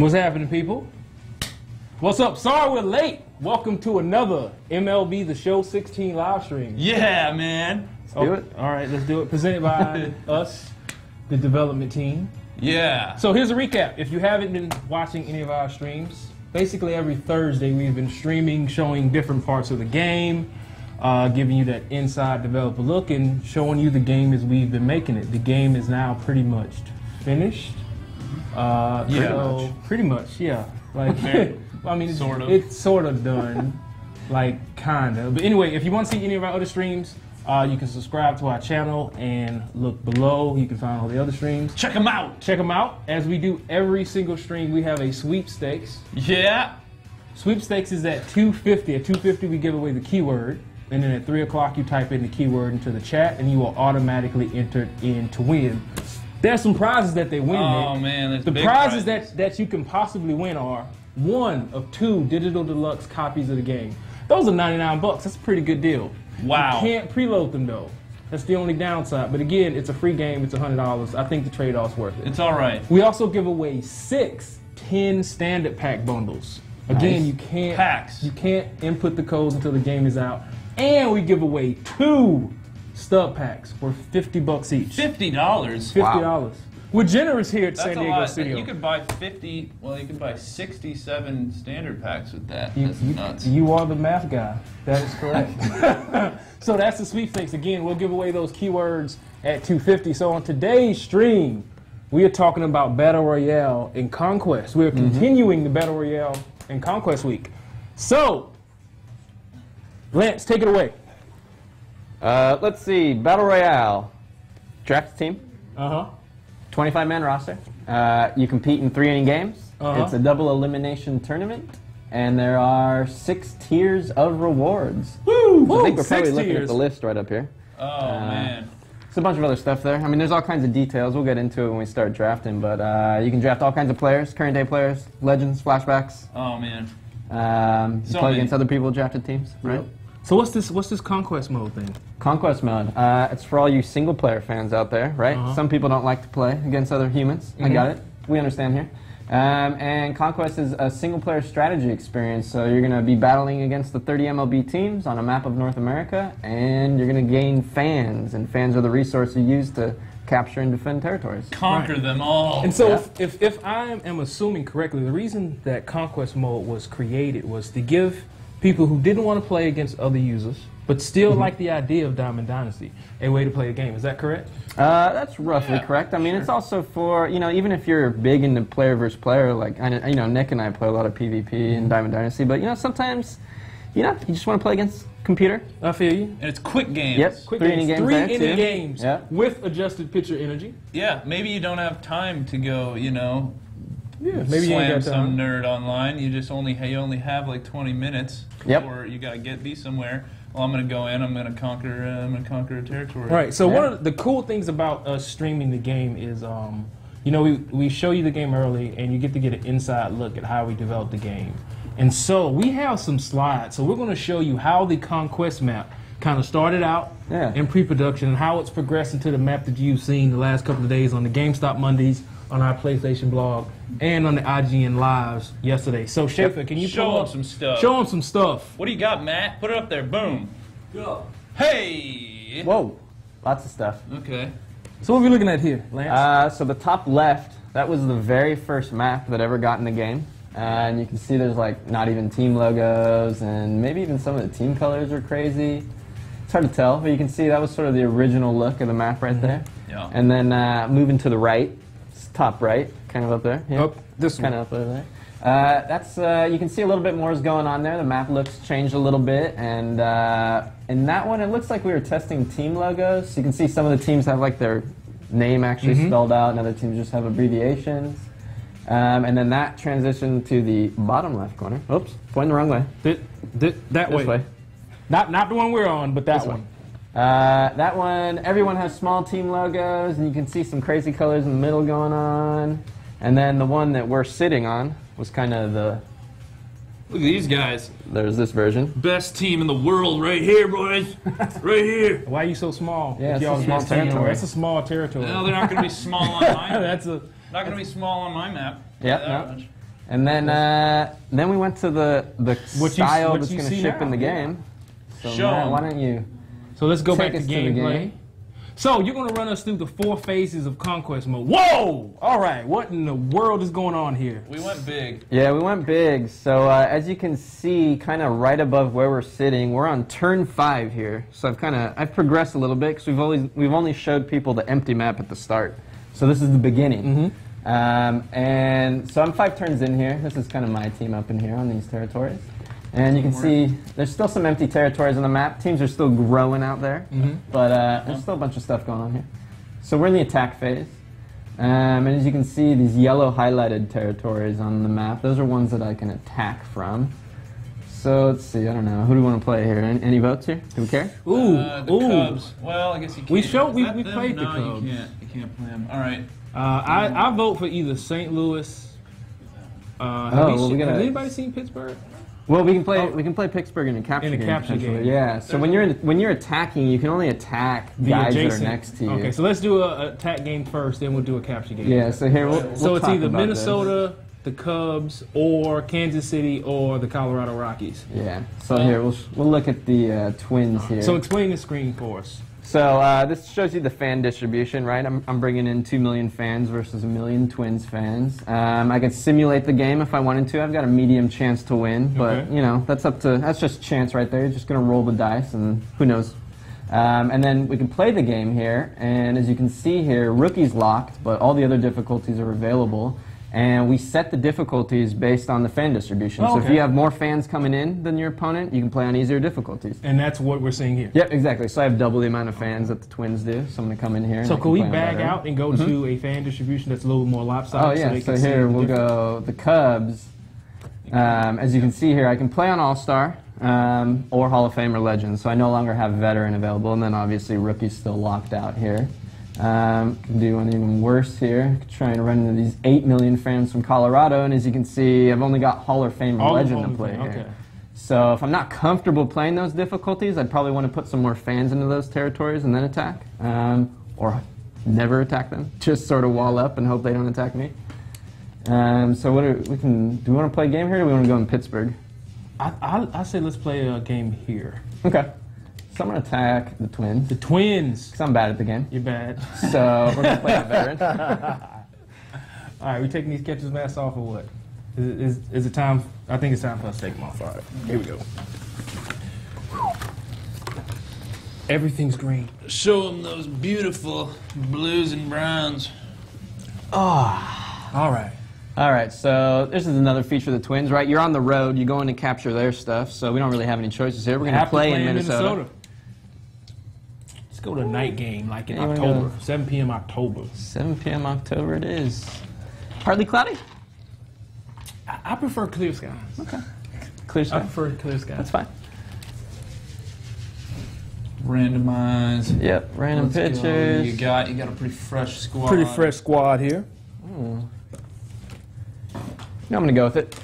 What's happening, people? What's up? Sorry we're late. Welcome to another MLB The Show 16 live stream. Yeah, man. Let's do it. All right, let's do it. Presented by us, the development team. Yeah. So here's a recap. If you haven't been watching any of our streams, basically every Thursday we've been streaming, showing different parts of the game, giving you that inside developer look, and showing you the game as we've been making it. The game is now pretty much finished. Pretty much, yeah. Like, I mean, it's sort of done, like, kind of. But anyway, if you want to see any of our other streams, you can subscribe to our channel and look below. You can find all the other streams. Check them out. Check them out. As we do every single stream, we have a sweepstakes. Yeah. Sweepstakes is at 250. At 250, we give away the keyword. And then at 3 o'clock, you type in the keyword into the chat, and you will automatically enter in to win. There's some prizes that they win. Oh, man. The prizes that you can possibly win are 1 of 2 digital deluxe copies of the game. Those are 99 bucks. That's a pretty good deal. Wow. You can't preload them, though. That's the only downside. But again, it's a free game. It's $100. I think the trade-off's worth it. It's all right. We also give away 6 10 standard pack bundles. Again, you can't input the codes until the game is out. And we give away 2 stub packs for $50 each. $50? $50. Wow. We're generous here at San Diego Studio. You could buy 67 standard packs with that. That's nuts. You are the math guy. That is correct. So that's the sweepstakes. Again, we'll give away those keywords at 250. So on today's stream, we are talking about Battle Royale and Conquest. We're continuing the Battle Royale and Conquest week. So, Lance, take it away. Let's see. Battle Royale. Draft a team. 25-man roster. You compete in 3-inning games. It's a double elimination tournament. And there are 6 tiers of rewards. Woo! So I think we're probably looking at the list right up here. Oh, man. There's a bunch of other stuff there. I mean, there's all kinds of details. We'll get into it when we start drafting. But you can draft all kinds of players, current day players, legends, flashbacks. Oh, man. You play against other people drafted teams, right? Yep. So what's this Conquest mode thing? Conquest mode. It's for all you single-player fans out there, right? Some people don't like to play against other humans. I got it. We understand here. And Conquest is a single-player strategy experience. So you're going to be battling against the 30 MLB teams on a map of North America, and you're going to gain fans. And fans are the resource you use to capture and defend territories. Conquer them all. And so if I am assuming correctly, the reason that Conquest mode was created was to give people who didn't want to play against other users, but still like the idea of Diamond Dynasty, a way to play a game. Is that correct? That's roughly correct. I mean, it's also for, even if you're big into player versus player, like, Nick and I play a lot of PvP in Diamond Dynasty, but, sometimes, you just want to play against computer. I feel you. And it's quick games. Yep, quick 3-inning games. 3-inning games with adjusted pitcher energy. Yeah, maybe you don't have time to go, maybe slam you ain't got some nerd online. You just only have like 20 minutes. Yep. Or you gotta be somewhere. Well, I'm gonna go in. I'm gonna conquer a territory. Right. So one of the cool things about us streaming the game is, we show you the game early, and you get to get an inside look at how we develop the game. And so we have some slides. So we're going to show you how the Conquest map kind of started out in pre-production and how it's progressed into the map that you've seen the last couple of days on the GameStop Mondays, on our PlayStation blog, and on the IGN Lives yesterday. So, Schaefer, can you show them some stuff? Show them some stuff. What do you got, Matt? Put it up there. Boom. Go. Hey! Whoa. Lots of stuff. Okay. So what are we looking at here, Lance? So the top left, that was the very first map that ever got in the game. And you can see there's not even team logos, and maybe even some of the team colors are crazy. It's hard to tell, but you can see that was sort of the original look of the map right there. Yeah. And then moving to the right, it's top right, kind of up there. Yeah. This kind of up over there. That's you can see a little bit more is going on there. The map looks changed a little bit, and in that one, it looks like we were testing team logos. So you can see some of the teams have their name actually spelled out, and other teams just have abbreviations. And then that transitioned to the bottom left corner. Oops, pointing the wrong way. That way. Not the one we're on, but that one. That one, everyone has small team logos, and you can see some crazy colors in the middle going on. And then the one that we're sitting on was kind of the... Look at these guys. There's this version. Best team in the world right here, boys. Right here. Why are you so small? Yeah, it's a small territory. That's a small territory. No, they're not going to be small on mine. That's a... Not going to be small on my map. Yeah, no. And then we went to the style that's going to ship in the game. So Matt, why don't you? So let's go back take to us to the gameplay. game. So you're going to run us through the 4 phases of Conquest mode. Whoa! All right, what in the world is going on here? We went big. Yeah, we went big. So as you can see, kind of right above where we're sitting, we're on turn 5 here. So I've progressed a little bit because we've only showed people the empty map at the start. So this is the beginning. And so I'm 5 turns in here. This is kind of my team up in here on these territories. And you can see there's still some empty territories on the map. Teams are still growing out there, but there's still a bunch of stuff going on here. So we're in the attack phase. And as you can see, these yellow highlighted territories on the map, those are ones that I can attack from. So let's see, I don't know. Who do we want to play here? Any votes here? Do we care? The Cubs. Well, I guess you can't. We played the Cubs. You can't play them. All right. I vote for either St. Louis. Has anybody seen Pittsburgh? Well, we can play Pittsburgh in a capture game. Yeah. So when you're attacking, you can only attack guys that are next to you. Okay, so let's do an attack game first, then we'll do a capture game. Yeah. So here we'll so it's talk either about Minnesota, the Cubs, or Kansas City, or the Colorado Rockies. Yeah. So here we'll look at the Twins here. So explain the screen for us. So this shows you the fan distribution, right? I'm bringing in 2 million fans versus 1 million Twins fans. I could simulate the game if I wanted to. I've got a medium chance to win, but you know that's just chance right there. You're just gonna roll the dice, and who knows. And then we can play the game here, and as you can see here, rookie's locked, but all the other difficulties are available. And we set the difficulties based on the fan distribution. So if you have more fans coming in than your opponent, you can play on easier difficulties. And that's what we're seeing here. Yep, exactly. So I have double the amount of fans that the Twins do. So I'm going to come in here. So can we bag out and go to a fan distribution that's a little more lopsided? Oh, yeah. So here we'll go the Cubs. As you can see here, I can play on All-Star or Hall of Fame or Legend. So I no longer have Veteran available. And then obviously Rookie's still locked out here. Can do one even worse here. Try and run into these 8 million fans from Colorado, and as you can see, I've only got Hall of Fame or Legend to play here. So if I'm not comfortable playing those difficulties, I'd probably want to put some more fans into those territories and then attack, or never attack them. Just sort of wall up and hope they don't attack me. So what do we want to play a game here, or do we want to go in Pittsburgh? I say let's play a game here. Okay. So I'm going to attack the Twins. The Twins. Because I'm bad at the game. You're bad. So we're going to play a Veteran. All right, we taking these catcher's masks off or what? Is it time? I think it's time for us to take them off. All right, here we go. Everything's green. Show them those beautiful blues and browns. All right. All right, so this is another feature of the Twins, right? You're on the road. You go in to capture their stuff, so we don't really have any choices here. We're going to play in Minnesota. Let's go to a night game, like in October. 7 p.m. October. 7 p.m. October it is. Partly cloudy? I prefer clear skies. Okay. Clear skies? I prefer clear skies. That's fine. Randomize. Yep, random pitchers. You got a pretty fresh squad. Pretty fresh squad here. No, I'm going to go with it.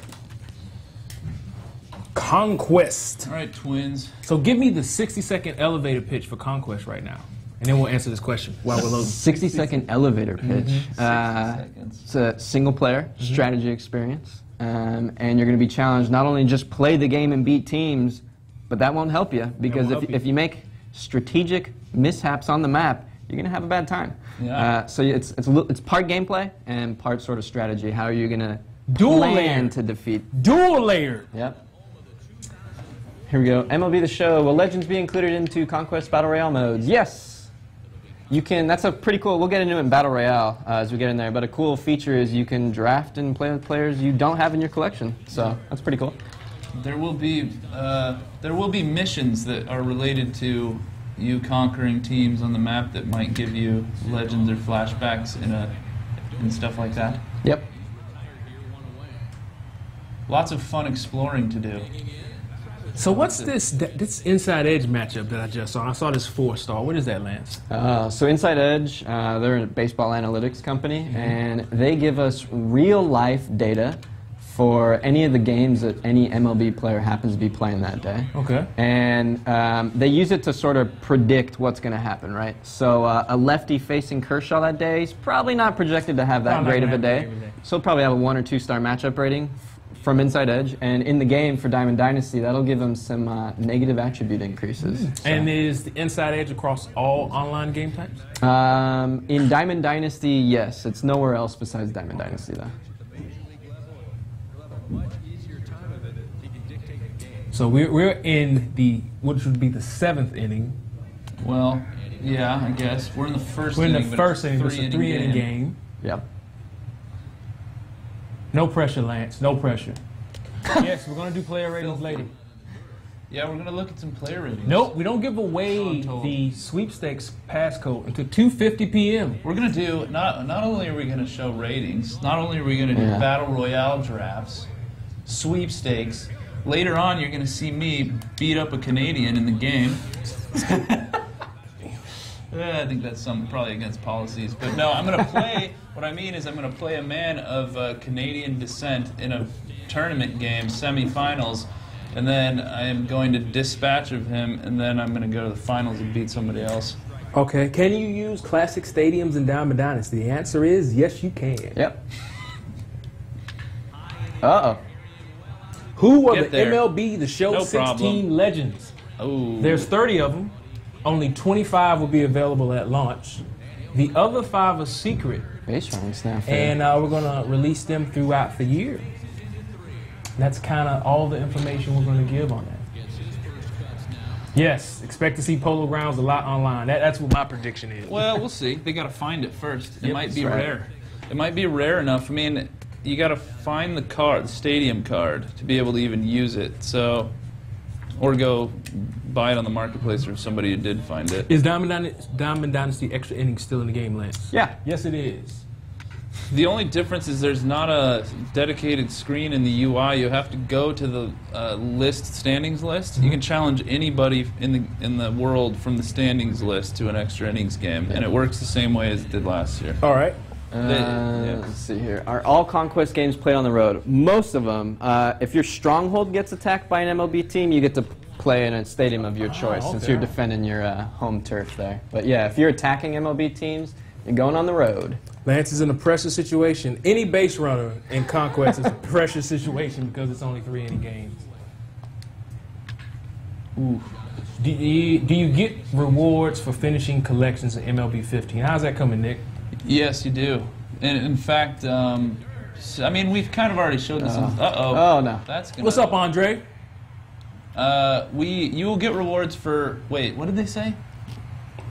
Conquest. All right, Twins. So give me the 60-second elevator pitch for Conquest right now. And then we'll answer this question while we're loading. 60-second elevator pitch. 60 seconds. It's a single-player strategy experience. And you're going to be challenged not only just play the game and beat teams, but that won't help you. Because if you make strategic mishaps on the map, you're going to have a bad time. Yeah. So it's part gameplay and part sort of strategy. How are you going to plan to defeat? Dual layered. Yep. Here we go. MLB The Show. Will Legends be included into Conquest Battle Royale modes? Yes. You can. That's a pretty cool. We'll get into it in Battle Royale as we get in there. But a cool feature is you can draft and play with players you don't have in your collection. So that's pretty cool. There will be missions that are related to you conquering teams on the map that might give you legends or flashbacks and stuff like that. Yep. Lots of fun exploring to do. So what's this Inside Edge matchup that I just saw? I saw this 4-star. What is that, Lance? So Inside Edge, they're a baseball analytics company, and they give us real-life data for any of the games that any MLB player happens to be playing that day. Okay. And they use it to sort of predict what's going to happen, right? So a lefty facing Kershaw that day is probably not projected to have that great of a day. So he'll probably have a 1 or 2 star matchup rating from Inside Edge, and in the game for Diamond Dynasty, that'll give him some negative attribute increases. So. And is the Inside Edge across all online game types? In Diamond Dynasty, yes. It's nowhere else besides Diamond Dynasty, though. So we're in the, which would be the 7th inning. Well, yeah, I guess. We're in the first We're in inning. the first inning. It's a 3-inning game. Yep. No pressure, Lance. No pressure. Yes, we're going to do player ratings later. Yeah, we're going to look at some player ratings. Nope, we don't give away the sweepstakes passcode until 2:50 p.m. We're going to do, not only are we going to show ratings, not only are we going to do Battle Royale drafts, sweepstakes, later on you're going to see me beat up a Canadian in the game. I think that's probably against policies. But no, I'm going to play, what I mean is I'm going to play a man of Canadian descent in a tournament game, semifinals, and then I am going to dispatch of him, and then I'm going to go to the finals and beat somebody else. Okay, can you use classic stadiums in Diamond Dynasty? The answer is yes, you can. Yep. Uh-oh. Who are Get the there. MLB The Show No 16 problem. legends? Oh. There's 30 of them. Only 25 will be available at launch. The other 5 are secret, Base running snap. and we're going to release them throughout the year. That's kind of all the information we're going to give on that. Yes, expect to see Polo Grounds a lot online. That's what my prediction is. Well, we'll see. They got to find it first. It Yep, might be that's right. rare. It might be rare enough. I mean, you got to find the card, the stadium card, to be able to even use it. So, or go buy it on the marketplace or somebody who did find it. Is Diamond Dynasty Extra Innings still in the game, Lance? Yeah. Yes, it is. The only difference is there's not a dedicated screen in the UI. You have to go to the standings list. You can challenge anybody in the world from the standings list to an extra innings game, and it works the same way as it did last year. All right. Let's see here. Are all Conquest games played on the road? Most of them. If your Stronghold gets attacked by an MLB team, you get to play in a stadium of your choice since okay. you're defending your home turf there. But yeah, if you're attacking MLB teams, you're going on the road. Lance is in a pressure situation. Any base runner in Conquest is a pressure situation because it's only 3-inning games. Ooh. Do you get rewards for finishing collections in MLB 15? How's that coming, Nick? Yes, you do. And in fact, I mean, we've kind of already showed this. Oh no. That's gonna, What's up, Andre? you will get rewards for. Wait, what did they say?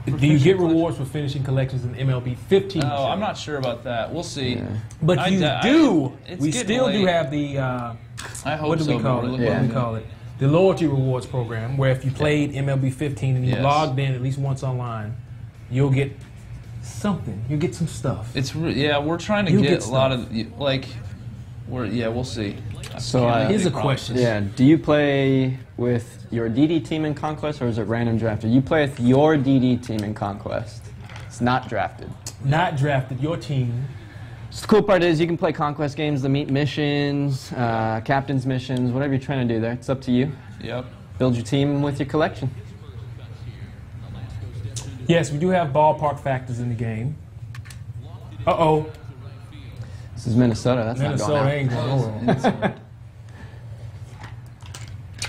Do you get rewards for finishing collections in MLB 15? Oh, I'm not sure about that. We'll see. Yeah. But you do. It's We getting still do late. have the. I hope What do so. we call but it? we're What looking do we at call it? The loyalty rewards program, where if you played MLB 15 and you Yes. logged in at least once online, you'll get something. You get some stuff. It's yeah, we're trying to You get get a lot of like, we'll see. So, I can't make Here's any a question. Yeah, do you play with your DD team in Conquest, or is it random drafted? You play with your DD team in Conquest. It's not drafted. Not drafted. Your team. So the cool part is you can play Conquest games, the meet missions, captain's missions, whatever you're trying to do there. It's up to you. Yep. Build your team with your collection. Yes, we do have ballpark factors in the game. Uh-oh. This is Minnesota. That's Minnesota not ain't going going over.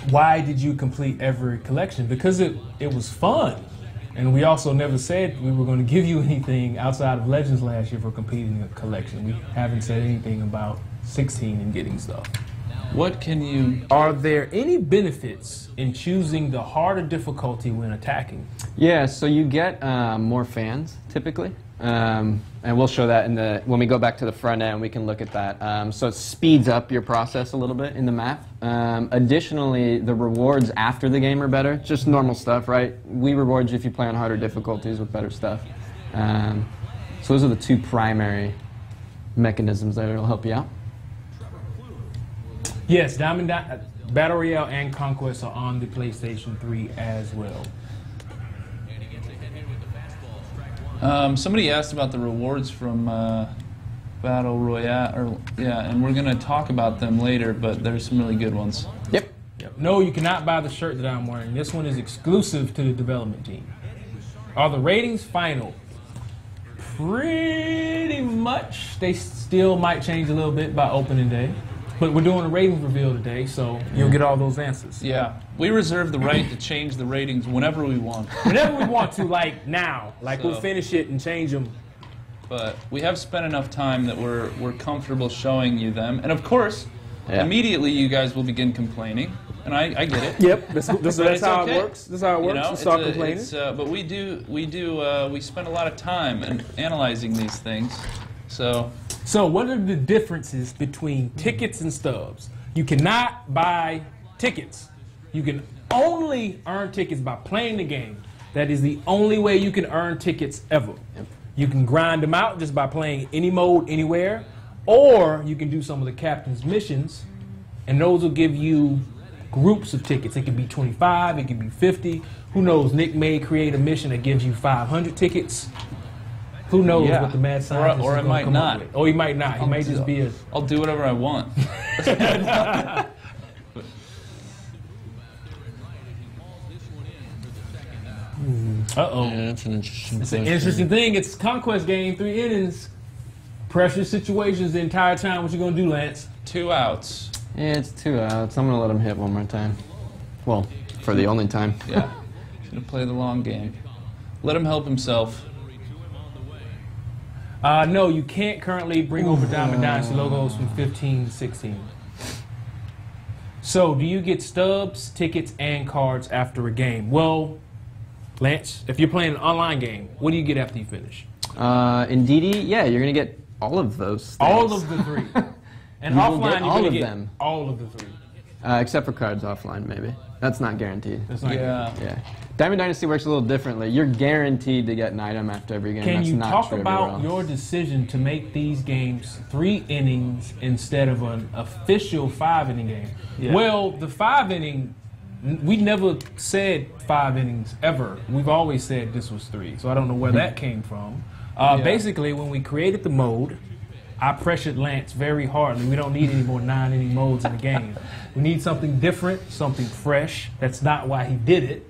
Why did you complete every collection? Because it was fun. And we also never said we were going to give you anything outside of Legends last year for completing a collection. We haven't said anything about 16 and getting stuff. What can you? Are there any benefits in choosing the harder difficulty when attacking? Yeah, so you get more fans typically, and we'll show that when we go back to the front end. We can look at that. So it speeds up your process a little bit in the map. Additionally, the rewards after the game are better. Just normal stuff, right? We reward you if you play on harder difficulties with better stuff. So those are the two primary mechanisms that will help you out. Yes, Battle Royale and Conquest are on the PlayStation 3 as well. Somebody asked about the rewards from Battle Royale, and we're gonna talk about them later. But there's some really good ones. Yep. No, you cannot buy the shirt that I'm wearing. This one is exclusive to the development team. Are the ratings final? Pretty much. They still might change a little bit by opening day. But we're doing a ratings reveal today, so you'll get all those answers. Yeah. We reserve the right to change the ratings whenever we want. Whenever we want to, like now. Like we'll finish it and change them. But we have spent enough time that we're comfortable showing you them. And of course, immediately you guys will begin complaining. And I get it. Yep, that's how it works. That's how it works. You know, we start complaining. But we spend a lot of time in analyzing these things. So what are the differences between tickets and stubs? You cannot buy tickets. You can only earn tickets by playing the game. That is the only way you can earn tickets ever. Yep. You can grind them out just by playing any mode, anywhere, or you can do some of the captain's missions, and those will give you groups of tickets. It can be 25, it can be 50. Who knows? Nick may create a mission that gives you 500 tickets. Who knows what the mad scientist or is it might come not. Up with. Or he might not. He may just be a... I'll do whatever I want. Uh-oh. Yeah, that's an interesting It's an interesting thing. It's a Conquest game, 3 innings. Pressure situations the entire time. What you going to do, Lance? 2 outs. Yeah, it's 2 outs. I'm going to let him hit one more time. Well, for the only time. Yeah. He's going to play the long game. Let him help himself. No, you can't currently bring over Diamond Dynasty logos from 15 to 16. So, do you get stubs, tickets, and cards after a game? Well, Lance, if you're playing an online game, what do you get after you finish? In DD, yeah, you're going to get all of those things. All of the 3. And You will offline, get you're all going of to get them. all of the 3. Except for cards offline, maybe. That's not guaranteed. That's not guaranteed. Yeah. Diamond Dynasty works a little differently. You're guaranteed to get an item after every game. Can That's you not talk true about everywhere your else. decision to make these games 3 innings instead of an official 5-inning game? Yeah. Well, the 5-inning, we never said 5 innings ever. We've always said this was 3, so I don't know where that came from. Basically, when we created the mode, I pressured Lance very hard. We don't need any more 9-inning modes in the game. We need something different, something fresh. That's not why he did it.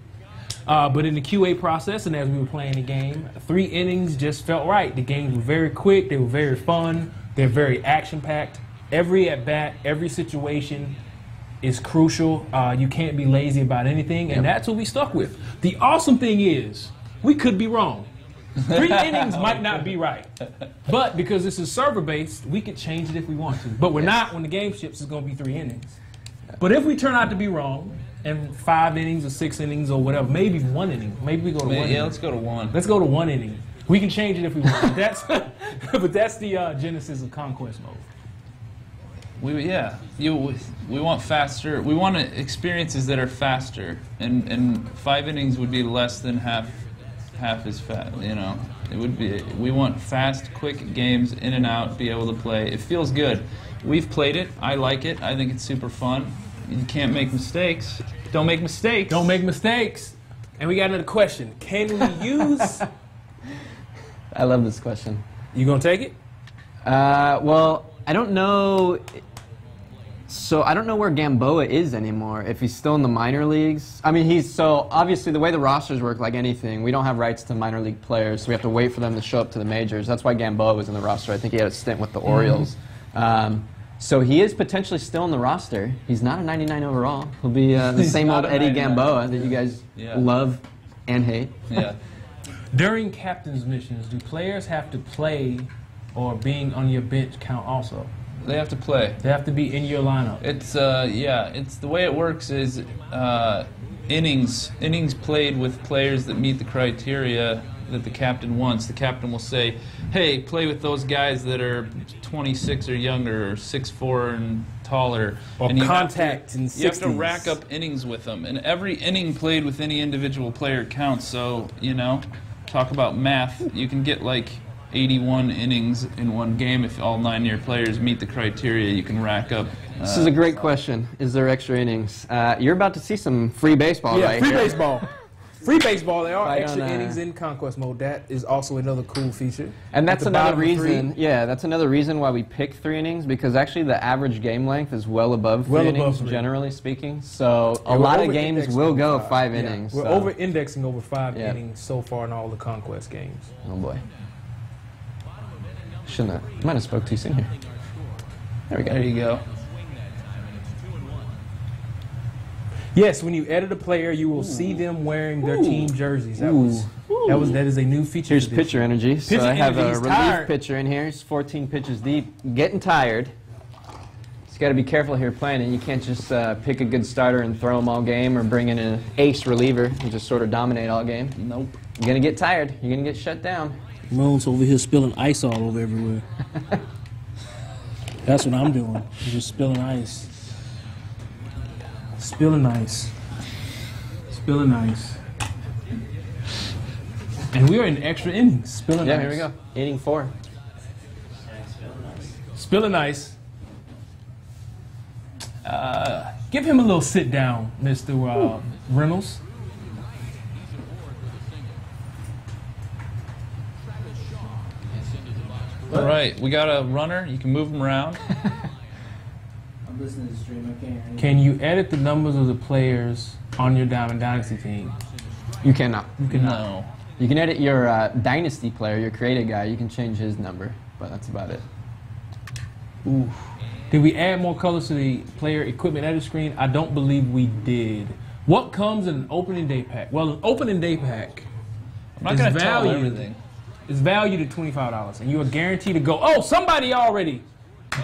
But in the QA process and as we were playing the game, 3 innings just felt right. The games were very quick. They were very fun. They're very action-packed. Every at-bat, every situation is crucial. You can't be lazy about anything, and that's what we stuck with. The awesome thing is, we could be wrong. 3 innings might not be right. But because this is server-based, we could change it if we want to. But we're not when the game ships. It's going to be 3 innings. But if we turn out to be wrong, and 5 innings or 6 innings or whatever, maybe 1 inning. Maybe we go to 1 inning. Yeah, let's go to 1. Let's go to 1 inning. We can change it if we want. But that's the genesis of Conquest mode. We want faster. We want experiences that are faster, and 5 innings would be less than half as fast. You know, it would be. We want fast, quick games, in and out, be able to play. It feels good. We've played it. I like it. I think it's super fun. You can't make mistakes. Don't make mistakes. Don't make mistakes. And we got another question. Can we use... I love this question. You gonna take it? Well, I don't know. So I don't know where Gamboa is anymore. If he's still in the minor leagues. I mean, so obviously the way the rosters work, like anything, we don't have rights to minor league players, so we have to wait for them to show up to the majors. That's why Gamboa was in the roster. I think he had a stint with the Orioles. So he is potentially still in the roster. He's not a 99 overall. He'll be the same old Eddie Gamboa that you guys love and hate. Yeah. During captain's missions, do players have to play or being on your bench count also? They have to play. They have to be in your lineup. It's it's the way it works is innings played with players that meet the criteria that the captain wants. The captain will say, hey, play with those guys that are 26 or younger, or 6'4" and taller. Or and contact in 60s. You have to rack up innings with them. And every inning played with any individual player counts. So, you know, talk about math. You can get like 81 innings in one game if all 9 of your players meet the criteria. You can rack up. This is a great question. Is there extra innings? You're about to see some free baseball right free here. baseball. Free baseball. There are Right extra on, innings in Conquest mode. That is also another cool feature. And that's At the another bottom of 3. reason. Yeah, that's another reason why we pick 3 innings, because actually the average game length is well above 3 innings, 3. generally speaking. So Yeah, a we're lot of over-indexing games will over go 5. 5 Yeah, innings. We're so. over-indexing over 5 Yeah. innings so far in all the Conquest games. Oh boy. Shouldn't have. Might have spoke too soon here. There we go. There you go. Yes, when you edit a player, you will see them wearing their team jerseys. That is a new feature. Here's pitcher energy. So Pitcher I have energy, a he's relief tired. pitcher in here. He's 14 pitches deep, getting tired. You got to be careful here playing it. You can't just pick a good starter and throw them all game, or bring in an ace reliever and just sort of dominate all game. Nope. You're gonna get tired. You're gonna get shut down. Moon's over here spilling ice all over everywhere. That's what I'm doing. I'm just spilling ice. Spilling ice. Spilling ice. And we are in extra innings. Spilling ice. Yeah, here we go. Inning 4. Spilling ice. Give him a little sit down, Mr. Reynolds. All right, we got a runner. You can move him around. I'm listening to the stream. I can't hear you. Can you edit the numbers of the players on your Diamond Dynasty team? You cannot. No. You can edit your dynasty player, your created guy. You can change his number, but that's about it. Ooh. Did we add more colors to the player equipment edit screen? I don't believe we did. What comes in an opening day pack? Well, an opening day pack I'm not going to tell everything. is valued at $25, and you are guaranteed to go, oh, somebody already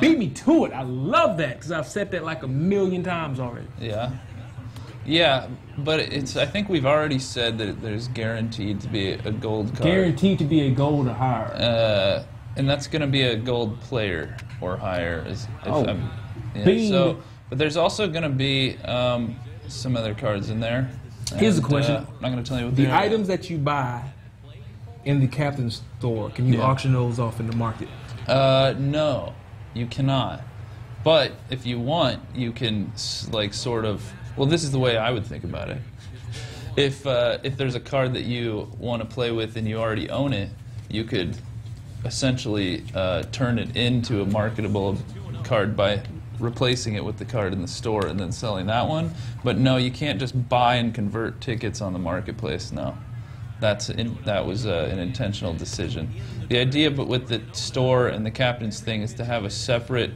beat me to it. I love that, because I've said that like 1,000,000 times already. Yeah. Yeah, but I think we've already said that there's guaranteed to be a gold card. Guaranteed to be a gold or higher. And that's going to be a gold player or higher. Bing. But there's also going to be some other cards in there. Here's the question. I'm not going to tell you what The they are. items that you buy in the captain's store, can you auction those off in the market? No, you cannot. But if you want, you can sort of. Well, this is the way I would think about it. If there's a card that you want to play with and you already own it, you could essentially turn it into a marketable card by replacing it with the card in the store and then selling that one. But no, you can't just buy and convert tickets on the marketplace. No, that was an intentional decision. The idea, but with the store and the captain's thing, is to have a separate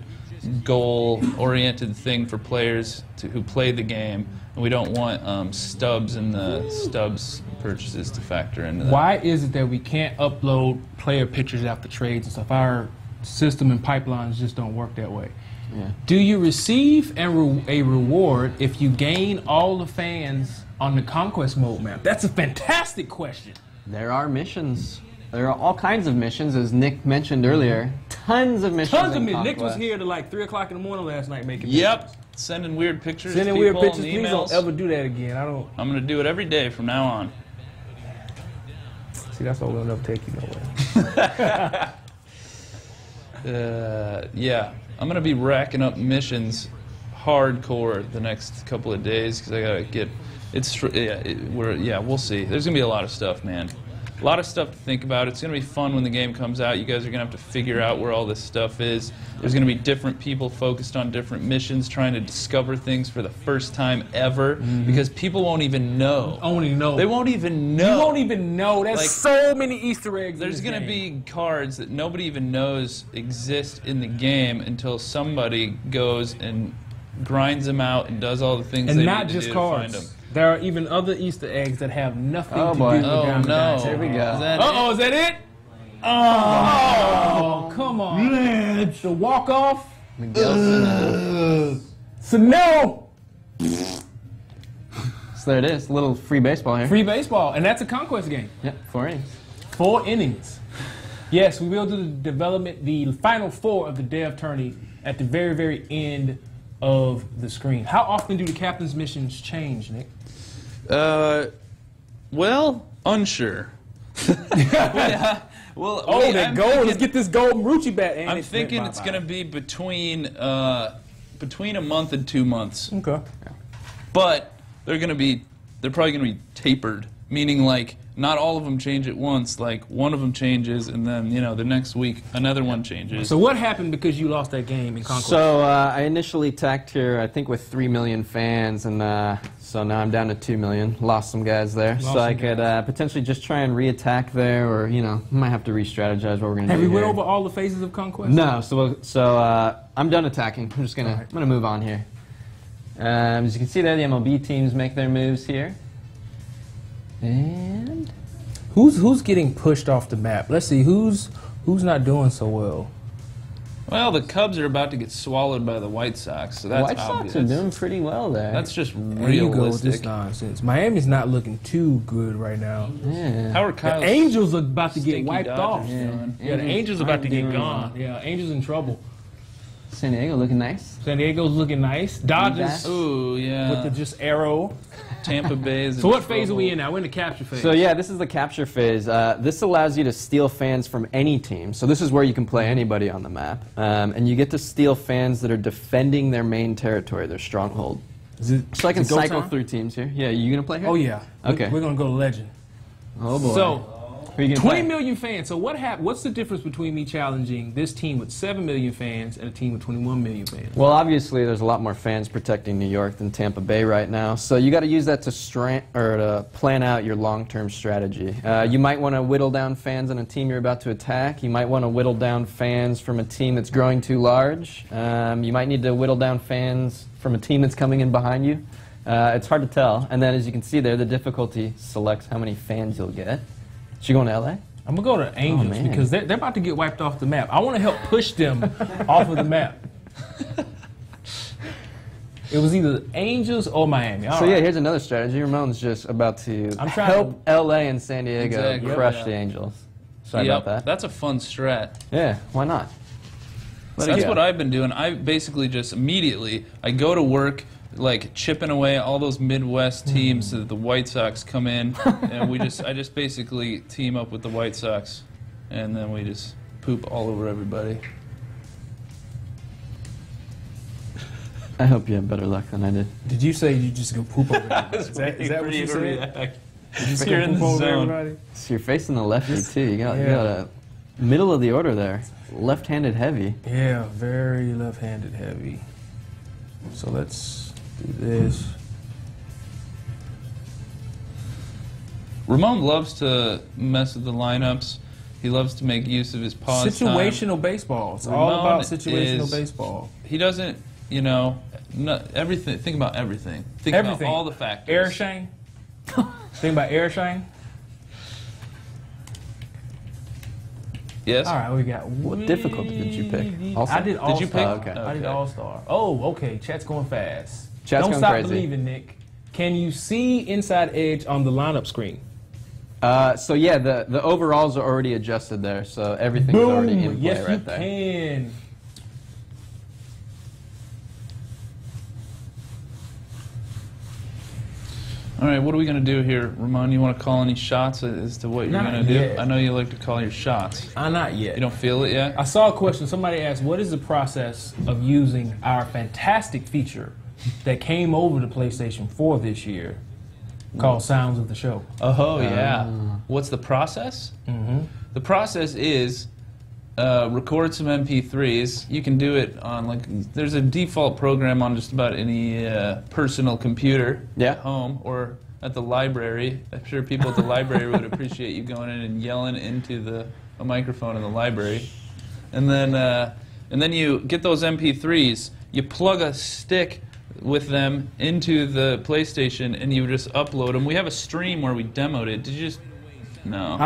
goal-oriented thing for players who play the game, and we don't want stubs and the stubs purchases to factor into that. Why is it that we can't upload player pictures after trades and stuff? Our system and pipelines just don't work that way. Yeah. Do you receive a reward if you gain all the fans on the Conquest mode map? That's a fantastic question. There are missions. There are all kinds of missions, as Nick mentioned earlier. Tons of missions. Tons of in missions. Nick was Conquest. here to like 3 o'clock in the morning last night making Yep, pictures. sending weird pictures. Sending to weird people pictures. and Please emails. don't ever do that again. I don't. I'm gonna do it every day from now on. See, that's all we'll never take you nowhere. Yeah, I'm gonna be racking up missions hardcore the next couple of days because I gotta get. We'll see. There's gonna be a lot of stuff, man. A lot of stuff to think about. It's going to be fun when the game comes out. You guys are going to have to figure out where all this stuff is. There's going to be different people focused on different missions, trying to discover things for the first time ever, because people won't even know. Only know. They won't even know. You won't even know. There's Like, so many Easter eggs. There's going to be cards that nobody even knows exist in the game until somebody goes and grinds them out and does all the things and they not need just to do to find cards. them. There are even other Easter eggs that have nothing Oh, to boy. do with Oh, Diamond no. Dynasty. Here we go. Is that Uh-oh, is that it? Oh, come on. The walk-off? So no! So there it is. A little free baseball here. Free baseball, and that's a Conquest game. Yep, 4 innings. 4 innings. Yes, we will do the development, the final 4 of the dev tourney at the very, very end of the screen. How often do the captain's missions change, Nick? Well, unsure. Well, Oh, wait, that I'm gold. thinking- Let's get this gold Marucci bat. And I'm thinking it's going to be between a month and 2 months, Okay. but they're probably going to be tapered meaning like not all of them change at once. Like one of them changes, and then the next week another one changes. So what happened because you lost that game in Conquest? So I initially tacked here, I think, with 3 million fans, and so now I'm down to 2 million. Lost some guys there, so I could potentially just try and re-attack there, or might have to re-strategize what we're gonna do. Have you went here. over all the phases of Conquest? No, so I'm done attacking. I'm just gonna move on here. As you can see there, the MLB teams make their moves here. And who's getting pushed off the map? Let's see who's not doing so well. Well, the Cubs are about to get swallowed by the White Sox, so that's White obvious. Sox are doing pretty well there. That's just There you go with this realistic. nonsense. Miami's not looking too good right now. Yeah. How are The Kyle's Angels are about to get stinky wiped Dodgers off. doing? Yeah, the Angels are about to get doing gone. Yeah, Angels in trouble. San Diego looking nice. San Diego's looking nice. Dodgers Ooh, yeah. with the just arrow. Tampa Bay is in So what phase are trouble. we in now? We're in the capture phase. So yeah, this is the capture phase. This allows you to steal fans from any team. So this is where you can play anybody on the map. And you get to steal fans that are defending their main territory, their stronghold. So I can is it go cycle time? through teams here. Yeah, you gonna play here? Oh yeah. Okay. We're gonna go to Legend. Oh boy. So who are you gonna 20 play? million fans. So what's the difference between me challenging this team with 7 million fans and a team with 21 million fans? Well, obviously, there's a lot more fans protecting New York than Tampa Bay right now. So you got to use that to plan out your long-term strategy. You might want to whittle down fans on a team you're about to attack. You might want to whittle down fans from a team that's growing too large. You might need to whittle down fans from a team that's coming in behind you. It's hard to tell. And then, as you can see there, the difficulty selects how many fans you'll get. So you going to LA? I'm gonna go to Angels man. because they're about to get wiped off the map. I want to help push them off of the map. It was either Angels or Miami. All So right. yeah, here's another strategy. Ramon's just about to I'm trying help LA and San Diego Exactly. crush Yep. the Angels. Sorry Yep, about that. that's a fun strat. Yeah, why not? Let it That's go. what I've been doing. I basically just immediately, I go to work, like chipping away all those Midwest teams so that the White Sox come in, and I just basically team up with the White Sox, and then we just poop all over everybody. I hope you have better luck than I did. Did you say you just go poop over everybody? Is that what you said? You just You're go in poop the over zone. everybody? So you're facing the lefty too. You got Yeah. a middle of the order there. Left-handed heavy. Yeah, very left-handed heavy. So let's do this. Ramon loves to mess with the lineups. He loves to make use of his pause time. Situational baseball. It's all Ramon about situational is- baseball. He doesn't, everything. Think about everything. Think Everything. about all the factors. Air Shane. Think about Air Shane. Yes. All right, we got. What difficulty did you pick? All-Star? I did All Did you Star. pick? okay. I did Okay. All Star. Oh, okay. Chat's going fast. Chat's Don't going stop crazy. believing, Nick. Can you see inside edge on the lineup screen? So yeah, the overalls are already adjusted there, so everything's already in play Yes, right you there. can. All right, what are we going to do here? Ramon, you want to call any shots as to what you're Not going to do? yet. I know you like to call your shots. Not yet. You don't feel it yet? I saw a question. Somebody asked, what is the process of using our fantastic feature that came over to PlayStation 4 this year called Sounds of the Show? Oh, yeah. What's the process? Mm-hmm. The process is record some MP3s. You can do it on, there's a default program on just about any personal computer Yeah. at home or at the library. I'm sure people at the library would appreciate you going in and yelling into a microphone in the library. And then you get those MP3s, you plug a stick with them into the PlayStation, and you just upload them. We have a stream where we demoed it. Did you just... No.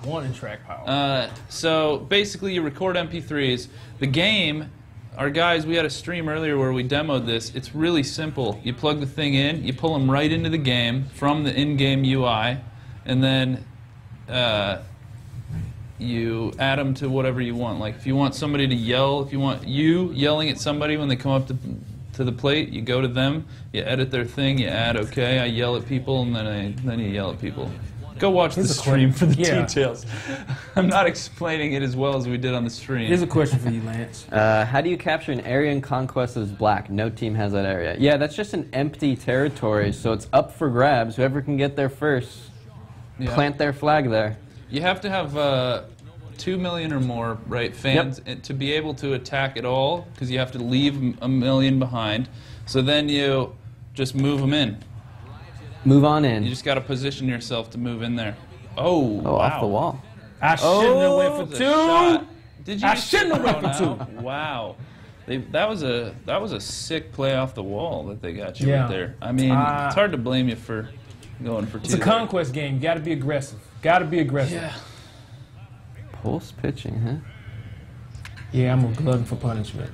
One in track power. So basically you record MP3s. The game, our guys, we had a stream earlier where we demoed this. It's really simple. You plug the thing in, you pull them right into the game from the in-game UI, and then you add them to whatever you want. Like if you want somebody to yell, if you want you yelling at somebody when they come up to the plate, you go to them, you edit their thing, you add okay, I yell at people, and then you yell at people. Go watch the stream for the details. I'm not explaining it as well as we did on the stream. Here's a question for you, Lance. How do you capture an area in Conquest as black? No team has that area. Yeah, that's just an empty territory, so it's up for grabs. Whoever can get there first Yeah. plant their flag there. You have to have 2 million or more, right, fans to be able to attack at all, because you have to leave a million behind. So then you just move them in. Move on in. You just got to position yourself to move in there. Oh, wow. Off the wall. I shouldn't have went for That was a 2. shot. Did you I just shouldn't have throw went for it out? Wow. That was a sick play off the wall that they got you Yeah. right there. I mean, it's hard to blame you for going for 2. It's a conquest game. You got to be aggressive. Got to be aggressive. Yeah. Pulse pitching, huh? Yeah, I'm a glutton for punishment.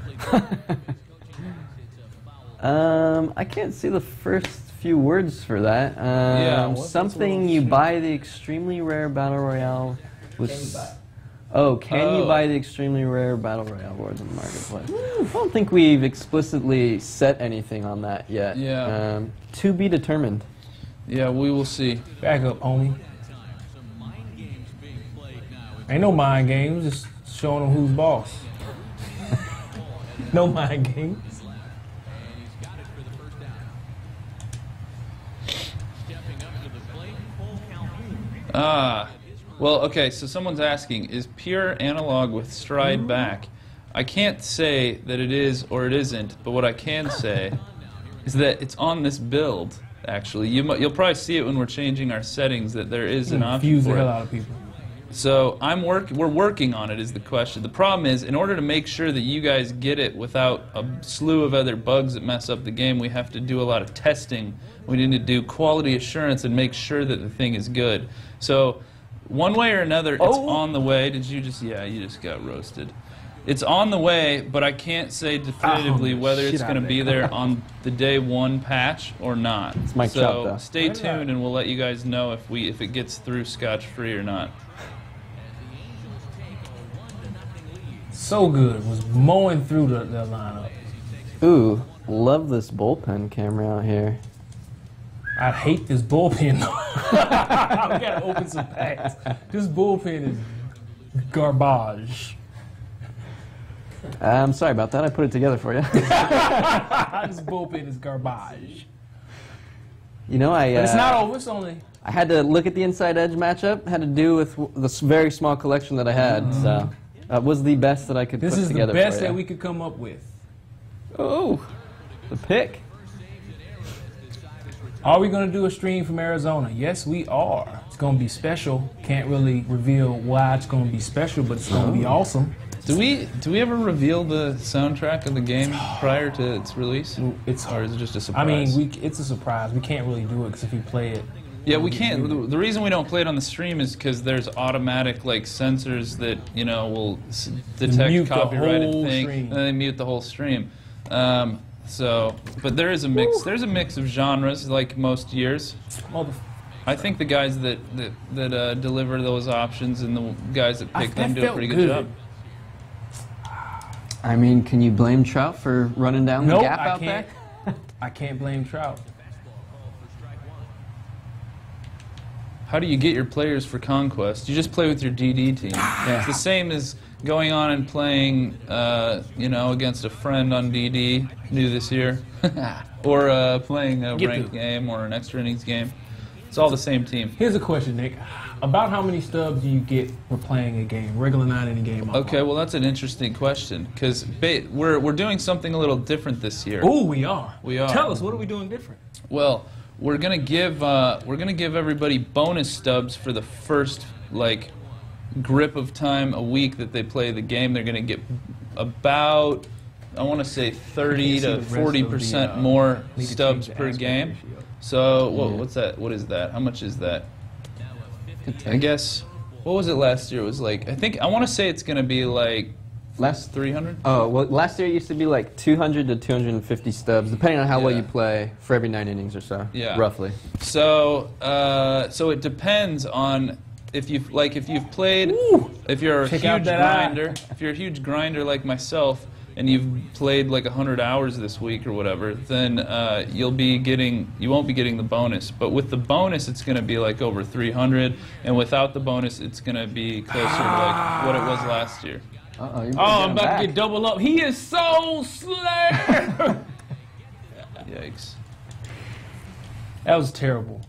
I can't see the first few words for that. what's Something you buy the extremely rare battle royale with. Can you buy the extremely rare battle royale awards in the marketplace? I don't think we've explicitly set anything on that yet. Yeah. To be determined. Yeah, we will see. Back up, homie. Ain't no mind games, just showing them who's boss. No mind games. Well, okay, so someone's asking, is pure analog with stride back? I can't say that it is or it isn't, but what I can say is that it's on this build, actually. You'll probably see it when we're changing our settings, that there is an option Confuse the for hell it. out of people. So we're working on it is the question. The problem is, in order to make sure that you guys get it without a slew of other bugs that mess up the game, we have to do a lot of testing. We need to do quality assurance and make sure that the thing is good. So one way or another, it's on the way. Did you just, yeah, you just got roasted. It's on the way, but I can't say definitively whether it's going to be there on the day 1 patch or not. It's my chop, though. Stay tuned and we'll let you guys know if it gets through scotch-free or not. So good. Was mowing through the lineup. Ooh, love this bullpen camera out here. I hate this bullpen. I gotta open some packs. This bullpen is garbage. I'm sorry about that. I put it together for you. This bullpen is garbage. You know, But it's not over. It's only. I had to look at the inside edge matchup. Had to do with the very small collection that I had. So that was the best that I could This put is the together best for you. that we could come up with. Oh, the pick. Are we going to do a stream from Arizona? Yes, we are. It's going to be special. Can't really reveal why it's going to be special, but it's going to be awesome. Do we ever reveal the soundtrack of the game prior to its release? Or is it just a surprise? I mean, it's a surprise. We can't really do it because if you play it... Yeah, we can't. The reason we don't play it on the stream is because there's automatic like sensors that will detect Mute the copyrighted whole thing, stream. and they mute the whole stream. But there is a mix. There's a mix of genres, like most years. I think the guys that deliver those options and the guys that pick them do a pretty good job. I mean, can you blame Trout for running down the Nope, gap I out can't. there? I can't blame Trout. How do you get your players for Conquest? You just play with your DD team. It's the same as going on and playing, against a friend on DD, new this year, or playing a ranked game or an extra innings game. It's all the same team. Here's a question, Nick. About how many stubs do you get for playing a game, regular 9-inning game? Okay, well that's an interesting question because we're doing something a little different this year. Oh, we are. We are. Tell us, what are we doing different? Well, we're gonna give everybody bonus stubs for the first grip of time a week that they play the game. They're gonna get about, I want to say 30 to 40% more stubs per game. So what's that? What is that? How much is that? I guess, what was it last year? It was I want to say it's going to be less 300? Oh, well, last year it used to be 200 to 250 stubs, depending on how well you play for every 9 innings or so, roughly. So, so it depends on if you've played, if you're a huge grinder like myself, and you've played 100 hours this week or whatever, then you won't be getting the bonus. But with the bonus, it's going to be over 300, and without the bonus, it's going to be closer to what it was last year. I'm about to get double up. He is so slayer. Yikes. That was terrible.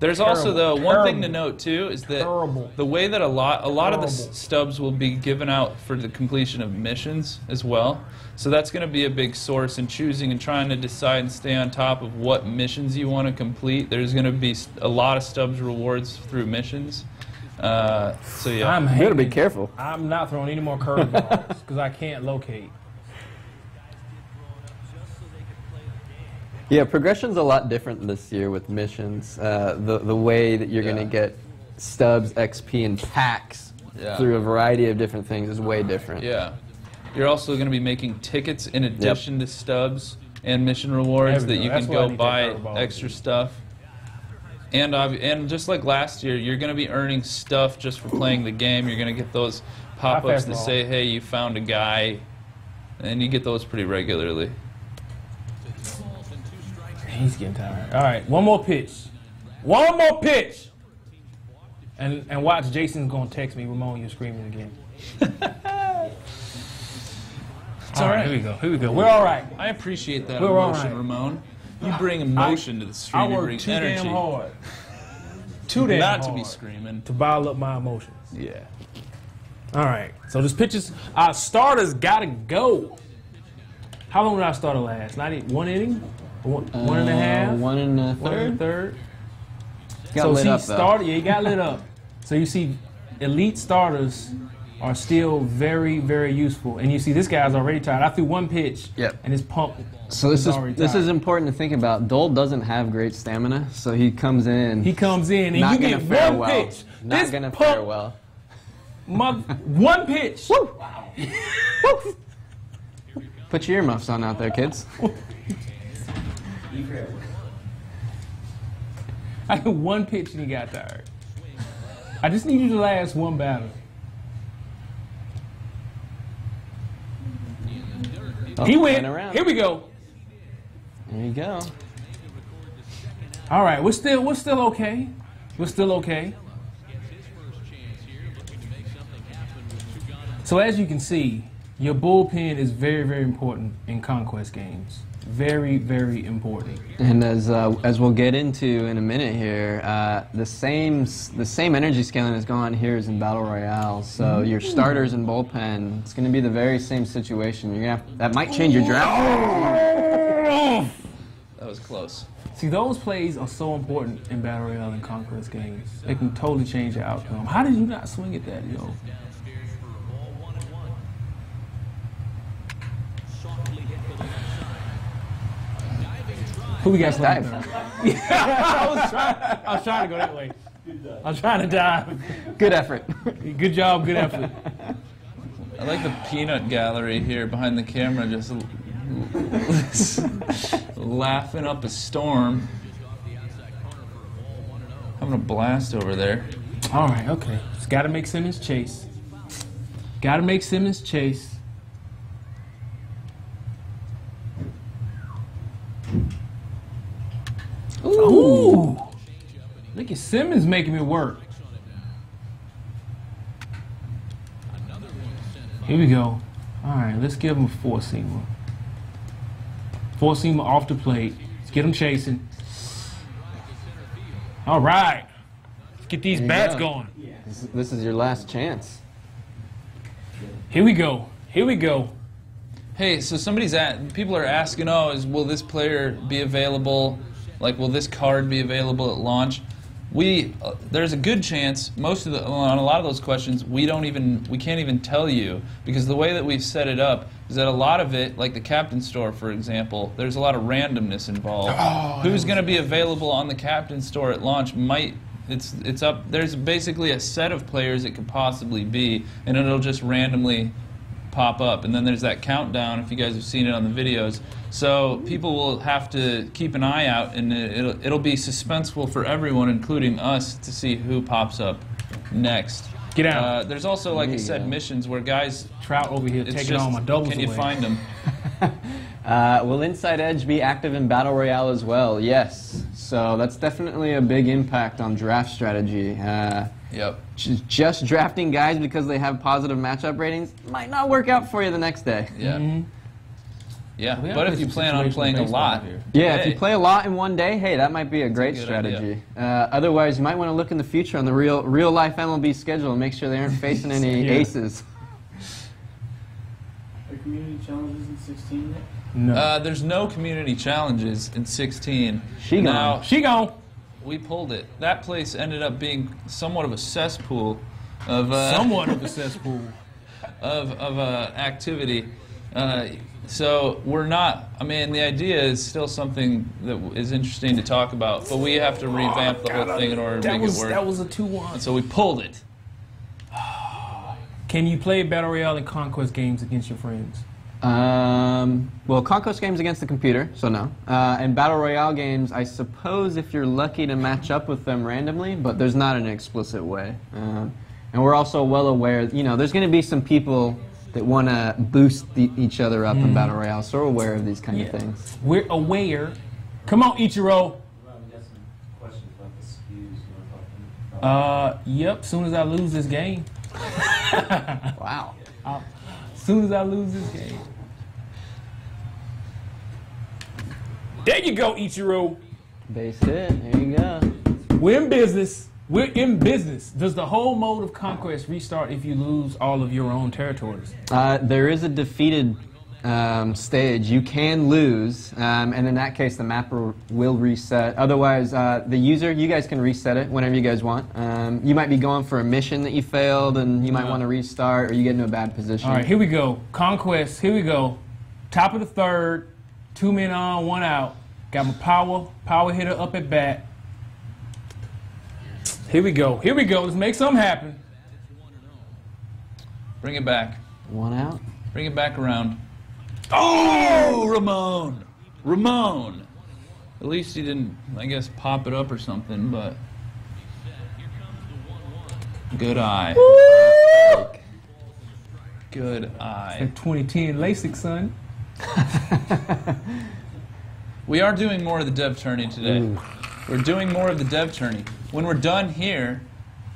There's also though one Terrible. thing to note too is that Terrible. the way that a lot of the Terrible. stubs will be given out for the completion of missions as well. So that's going to be a big source in choosing and trying to decide and stay on top of what missions you want to complete. There's going to be a lot of stubs rewards through missions. So yeah, You better be careful. I'm not throwing any more curveballs because I can't locate. Yeah, progression's a lot different this year with missions. The way that you're going to get stubs, XP, and packs through a variety of different things is way different. yeah. You're also going to be making tickets in addition to stubs and mission rewards that you That's can why I go need that buy curveball. extra stuff. And just like last year, you're going to be earning stuff just for playing the game. You're going to get those pop-ups that fastball. say, hey, you found a guy. And you get those pretty regularly. He's getting tired. All right, one more pitch. One more pitch. And watch, Jason's going to text me, Ramon, you're screaming again. It's all right. Here we go. Here we go. We're all right. I appreciate that We're all emotion, right. Ramon. You bring emotion to the I stream. You work bring too energy. damn hard. Too damn Not hard. to be screaming. To bottle up my emotions. Yeah. All right. So this pitches, our starters got to go. How long did our starter last? 1 inning? One and a half? 1 and a One and a third. third? Got So lit see, up, though. started. Yeah, he got lit up. So you see, elite starters are still very, very useful. And you see, this guy's already tired. I threw one pitch, Yep. and his pump. So this is already this tired. is important to think about. Dole doesn't have great stamina, so he comes in. He comes in, and not you gonna get fare one well. pitch. Not This gonna pump, fare well. One pitch. Woo! Put your earmuffs on out there, kids. I did one pitch, and he got tired. I just need you to last one batter. Oh, He went. around. Here we go. There you go. All right, we're still okay. We're still okay. So as you can see, your bullpen is very, very important in Conquest games. Very, very important. And as we'll get into in a minute here, the same energy scaling is going on here as in Battle Royale. So your starters and bullpen, it's going to be the very same situation. You're gonna that might change your draft. That was close. See, those plays are so important in Battle Royale and Conquest games. They can totally change the outcome. How did you not swing at that, yo? Who we got Nice playing dive. third? Yeah, I was trying to go that way. I was trying to dive. Good effort. Good job, good effort. I like the peanut gallery here behind the camera, just laughing up a storm. Having a blast over there. All right, okay. Just got to make Simmons chase. Got to make Simmons chase. Ooh. Look at Simmons making me work. Here we go. All right, let's give him a four-seamer. Four-seamer off the plate. Let's get him chasing. All right. Let's get these There you bats go. going. This is your last chance. Here we go. Here we go. Hey, so people are asking, will this player be available? Like, will this card be available at launch? There's a good chance. On a lot of those questions, we can't even tell you, because the way that we've set it up is that a lot of it, like the Captain Store, for example, there's a lot of randomness involved. Who's going to be available on the Captain Store at launch it's up. There's basically a set of players it could possibly be, and it'll just randomly pop up, and then there's that countdown if you guys have seen it on the videos. So people will have to keep an eye out, and it'll be suspenseful for everyone, including us, to see who pops up next. Get out. There's also, like I There you said, go. missions where guys. Trout over here It's taking just, all my doubles can you away. find them? Will Inside Edge be active in Battle Royale as well? Yes. So that's definitely a big impact on draft strategy. Yep. Just drafting guys because they have positive matchup ratings might not work out for you the next day. Yeah. Yeah, We gotta but play if you some plan on situational playing a baseball lot, here. Yeah, if hey, you play a lot in one day, hey, that might be a great good strategy. Otherwise, you might want to look in the future on the real life MLB schedule and make sure they aren't facing any Yeah. aces. Are community challenges in 16 yet? No. there's no community challenges in 16. She gone. Now, She gone. we pulled it. That place ended up being somewhat of a cesspool of Somewhat of a cesspool. of activity. So we're not. I mean, the idea is still something that is interesting to talk about, but we have to revamp the whole thing in order to make it work. That was a 2-1. So we pulled it. Can you play Battle Royale and Conquest games against your friends? Well, Conquest games against the computer, so no. And Battle Royale games, I suppose if you're lucky to match up with them randomly, but there's not an explicit way. And we're also well aware, there's going to be some people that want to boost each other up in Battle Royale, so we're aware of these kind of things. We're aware. Come on, Ichiro. Well, we got some questions about the SKUs you want to talk about. Yep, soon as I lose this game. Wow. Soon as I lose this game. There you go, Ichiro. Base hit, there you go. We're in business. We're in business. Does the whole mode of Conquest restart if you lose all of your own territories? There is a defeated stage. You can lose, and in that case, the map will reset. Otherwise, the user, you guys can reset it whenever you guys want. You might be going for a mission that you failed, and you might want to restart, or you get into a bad position. All right, here we go. Conquest, here we go. Top of the third, 2 men on, 1 out. Got my power hitter up at bat. Here we go. Here we go. Let's make something happen. Bring it back. 1 out. Bring it back around. Oh, Ramon! Ramon! At least he didn't, I guess, pop it up or something, but... Good eye. Good eye. That 2010 LASIK, son. We are doing more of the dev tourney today. We're doing more of the dev tourney. When we're done here,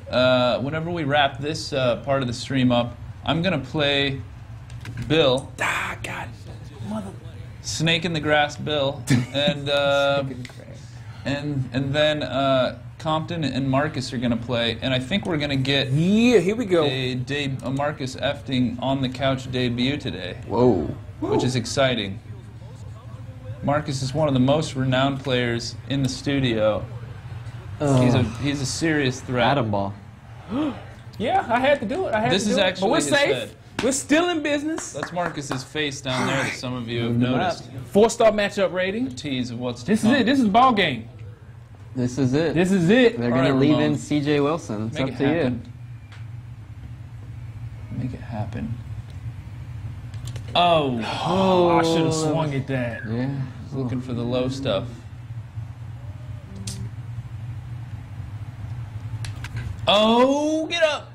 whenever we wrap this part of the stream up, I'm going to play Bill. Ah, God. Mother. Snake in the Grass Bill. And then Compton and Marcus are going to play. And I think we're going to get Yeah, here we go. a Marcus Efting on the couch debut today, Whoa. which is exciting. Marcus is one of the most renowned players in the studio. He's a serious threat. Atom ball. Yeah, I had to do it. I had This to is do it. actually But we're his safe. head. We're still in business. That's Marcus's face down there that some of you have noticed. 4-star matchup rating. Tease of what's to This is come. it. This is ball game. This is it. This is it. They're All going right, to leave Ramon. in CJ Wilson. It's Make up it to happen. Make it happen. Oh, Oh, I should have swung at that. you. Yeah. looking for the low stuff. Oh, get up!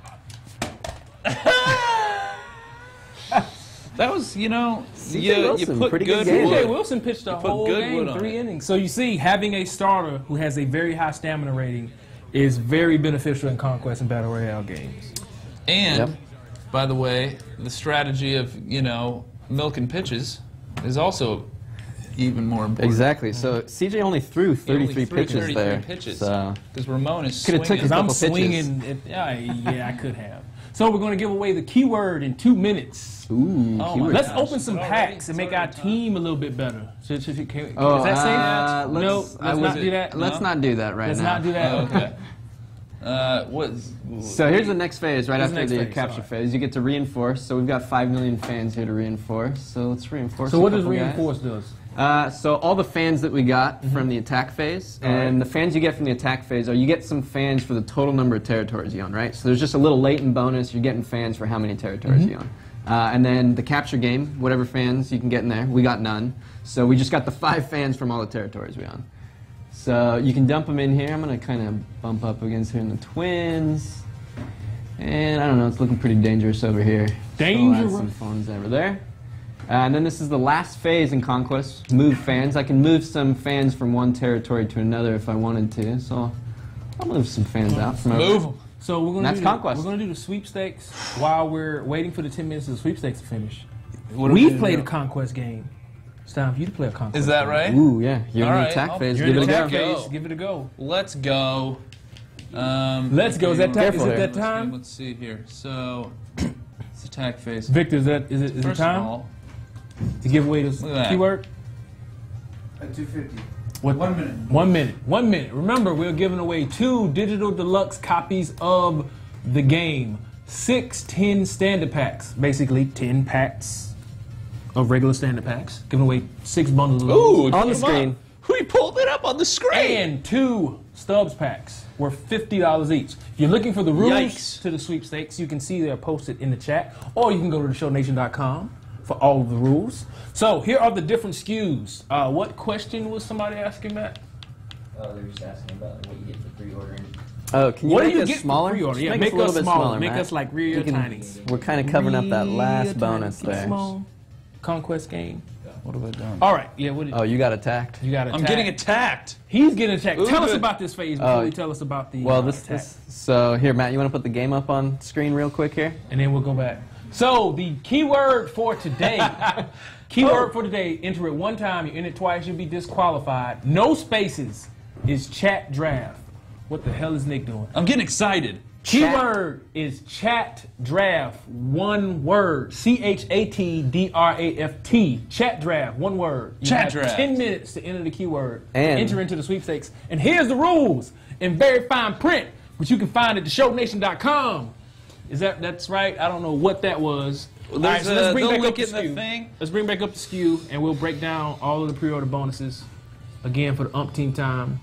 That was, you Wilson, put pretty good good game. CJ wood. Wilson pitched the put whole good game, wood on 3 it. innings. So you see, having a starter who has a very high stamina rating is very beneficial in Conquest and Battle Royale games. And, Yep. by the way, the strategy of, milking pitches is also even more important. Exactly. So CJ only threw 33 pitches there. So Because Ramon is Coulda took swinging. his I'm couple pitches. swinging. Yeah, I could have. So we're going to give away the keyword in 2 minutes. ooh, Oh, keyword. my Let's gosh. open some Already? packs and It's make our already time. team a little bit better. Is that safe? No, let's not do that. Let's not do that right Let's now. not do that. Oh, okay. So here's the next phase, right Here's the after next the phase, capture alright. phase. You get to reinforce. So we've got 5 million fans here to reinforce. So let's reinforce. So a what does couple guys. reinforce does? So all the fans that we got from the attack phase, and the fans you get from the attack phase are you get some fans for the total number of territories you own, right? So there's just a little latent bonus. You're getting fans for how many territories you own. And then the capture game, whatever fans you can get in there, we got none. So we just got the 5 fans from all the territories we own. So you can dump them in here. I'm going to kind of bump up against here in the Twins. And I don't know, it's looking pretty dangerous over here. So we'll add Dangerous. some phones over there. And then this is the last phase in Conquest, move fans. I can move some fans from one territory to another if I wanted to. So I'll move some fans out from over. Move 'em. So we're going That's to Conquest. We're going to do the sweepstakes while we're waiting for the 10 minutes of the sweepstakes to finish. What are we We gonna played do? a Conquest game. It's time for you to play a Conquest. Is that game. right? Ooh, yeah. You're in All the right, attack phase. You're Give in it the a attack go. phase. Give it a go. Let's go. Let's go. Is that time? Careful Is it here. that time? Let's see here. So, it's attack phase. Victor, is it First time of all, to give away Look this at that. keyword? At 250. What? 1 minute. 1 minute. 1 minute. Remember, we're giving away 2 digital deluxe copies of the game. 6 10 standard packs. Basically, 10 packs of regular standard packs. Giving away 6 bundles of those. On the screen. We pulled it up on the screen. And 2 stubs packs worth $50 each. If you're looking for the rules Yikes. to the sweepstakes, you can see they're posted in the chat, or you can go to theshownation.com for all of the rules. So here are the different SKUs. What question was somebody asking, Matt? They were just asking about what you get for pre-ordering. Oh, can you What do make you us get for smaller? pre-order? Just Yeah, make make us a little us bit smaller. smaller. Make Matt. us like real You can- tiny. We're kind of covering up that Real last tiny. bonus Keep there. small. Conquest game. What have I done? All right. Yeah. What did Oh, you got attacked. you got? I'm getting attacked. He's getting attacked. Ooh, Tell us good. about this phase before Oh, you tell us about the Well, attack. so here, Matt, you want to put the game up on screen real quick here? And then we'll go back. So the keyword for today, for today, enter it one time, you enter it twice, you'll be disqualified. No spaces is chat draft. What the hell is Nick doing? I'm getting excited. Keyword is chat draft, one word. CHATDRAFT. Chat draft, one word. You Chat have draft. 10 minutes to enter the keyword And- enter into the sweepstakes. And here's the rules in very fine print, which you can find at theshownation.com. That's right? I don't know what that was. Well, there's All right, so let's bring they'll back up link the it in SKU. the thing. Let's bring back up the SKU, and we'll break down all of the pre-order bonuses again for the umpteenth time.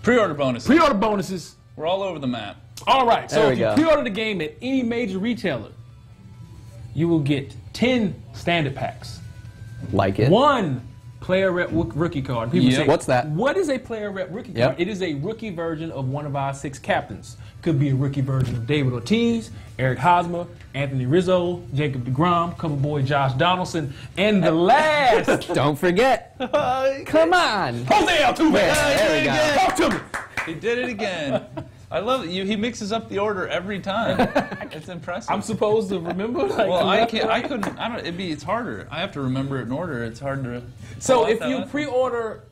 Pre-order bonus. Pre-order bonuses. We're all over the map. All right, so There if we you go. pre-order the game at any major retailer, you will get 10 standard packs, Like it. 1 player rep rookie card. People Yep. say, What's that? What is a player rep rookie Yep. card? It is a rookie version of one of our 6 captains. Could be a rookie version of David Ortiz, Eric Hosmer, Anthony Rizzo, Jacob DeGrom, cover boy Josh Donaldson, and the last, Don't forget. Come on. Jose Altuve. There we go. Talk to me. He did it again. I love it. He mixes up the order every time. It's impressive. I'm supposed to remember. Like, well, I can't. I couldn't. I don't. It's harder. I have to remember it in order. It's hard to. So pull out if that you last one. pre-order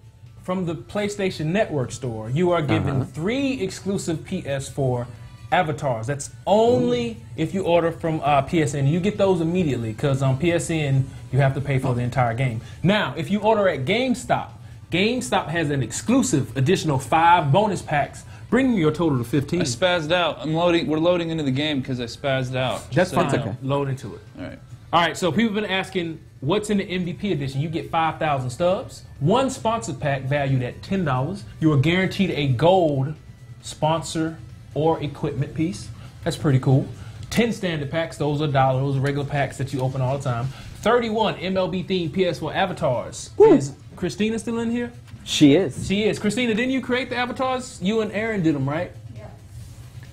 from the PlayStation Network store, you are given 3 exclusive PS4 avatars. That's only if you order from PSN. You get those immediately because on PSN you have to pay for the entire game. Now, if you order at GameStop, GameStop has an exclusive additional 5 bonus packs, bringing your total to 15. I spazzed out. I'm loading. We're loading into the game because I spazzed out. That's Just fine. so you know. Load into it. All right. All right, so people have been asking, what's in the MVP edition? You get 5,000 stubs, 1 sponsored pack valued at $10. You are guaranteed a gold sponsor or equipment piece. That's pretty cool. 10 standard packs, those are $1. Those are regular packs that you open all the time. 31 MLB themed PS4 avatars. Is Christina still in here? She is. She is. Christina, didn't you create the avatars? You and Aaron did them, right?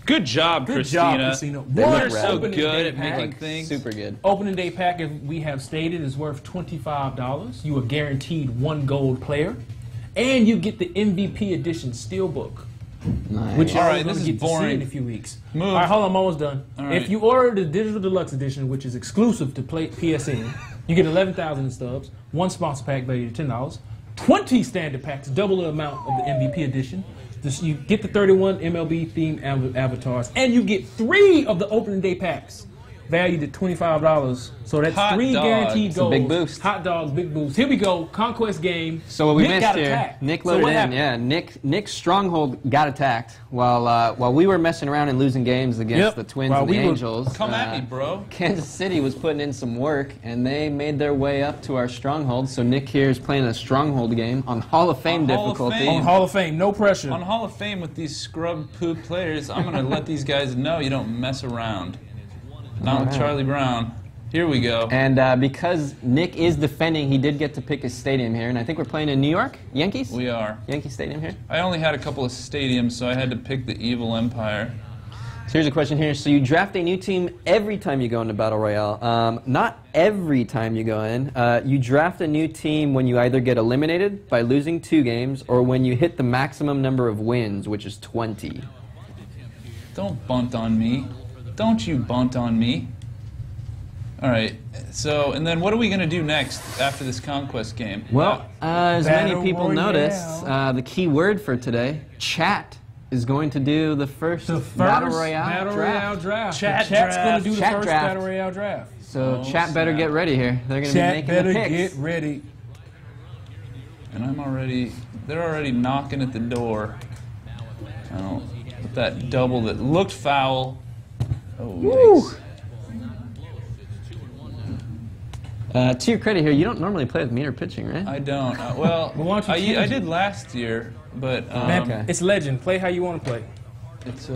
Good job, Good Christina. job, Christina. They One look You're so opening good day at pack. making things. Super good. Opening day pack, as we have stated, is worth $25. You are guaranteed 1 gold player. And you get the MVP edition steelbook, Nice. which you're All only right, going this to is get to see boring. in a few weeks. Move. All right, hold on, I'm almost done. All right. If you order the digital deluxe edition, which is exclusive to PSN, you get 11,000 stubs, 1 sponsor pack valued at $10, 20 standard packs, double the amount of the MVP edition. You get the 31 MLB themed avatars, and you get 3 of the opening day packs, valued at $25. So that's Hot 3 dog. guaranteed It's a goals. big boost. Hot dogs, big boost. Here we go. Conquest game. So what we Nick missed got here, attacked. Nick So loaded what in. happened? Yeah, Nick's stronghold got attacked while we were messing around and losing games against Yep. the Twins While and the we were- Angels. Come at me, bro. Kansas City was putting in some work, and they made their way up to our stronghold. So Nick here is playing a stronghold game on Hall of Fame On Hall of difficulty. Fame. On Hall of Fame, no pressure. On Hall of Fame with these scrub poop players, I'm gonna let these guys know you don't mess around. Not with Alright. Charlie Brown. Here we go. And because Nick is defending, he did get to pick his stadium here, and I think we're playing in New York, Yankees. We are. Yankee Stadium here. I only had a couple of stadiums, so I had to pick the Evil Empire. So here's a question here. So you draft a new team every time you go into Battle Royale. Not every time you go in. You draft a new team when you either get eliminated by losing 2 games or when you hit the maximum number of wins, which is 20. Don't bunt on me. Don't you bunt on me. All right. So, and then what are we going to do next after this Conquest game? Well, as many Battle people Royale. noticed, the key word for today, chat, is going to do the first Battle Royale draft. Chat's going to do the first Battle Royale draft. So chat better get ready here. They're going to be making better the picks. get ready. And they're already knocking at the door. Oh, with that double that looked foul. Oh, yikes. To your credit here, you don't normally play with meter pitching, right? I don't. Well, why don't you I change did it? last year, but Okay. It's legend. Play how you want to play. it's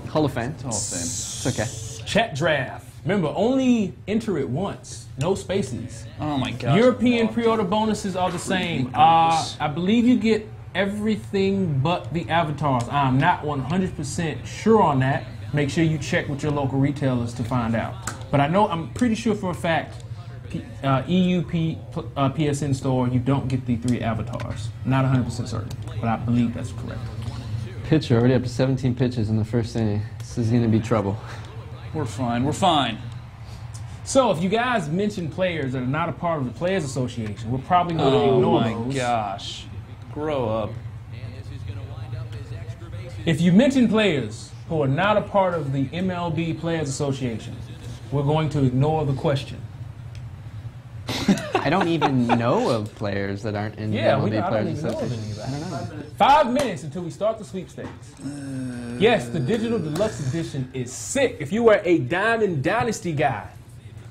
Hall of Fame. Hall of Fame. It's okay. Chat draft. Remember, only enter it once. No spaces. Oh my gosh. European pre-order bonuses are the same. I believe you get everything but the avatars. I'm not 100% sure on that. Make sure you check with your local retailers to find out. But I'm pretty sure for a fact, PSN store, you don't get the 3 avatars. Not 100% certain, but I believe that's correct. Pitcher already up to 17 pitches in the first inning. This is going to be trouble. We're fine. We're fine. So if you guys mention players that are not a part of the Players Association, we're probably going to ignore those. Oh my gosh. Grow up. If you mention players who are not a part of the MLB Players Association, we're going to ignore the question. I don't even know of players that aren't in the I MLB don't Players even know of Association. anybody. 5 minutes until we start the sweepstakes. Yes, the Digital Deluxe Edition is sick. If you are a Diamond Dynasty guy,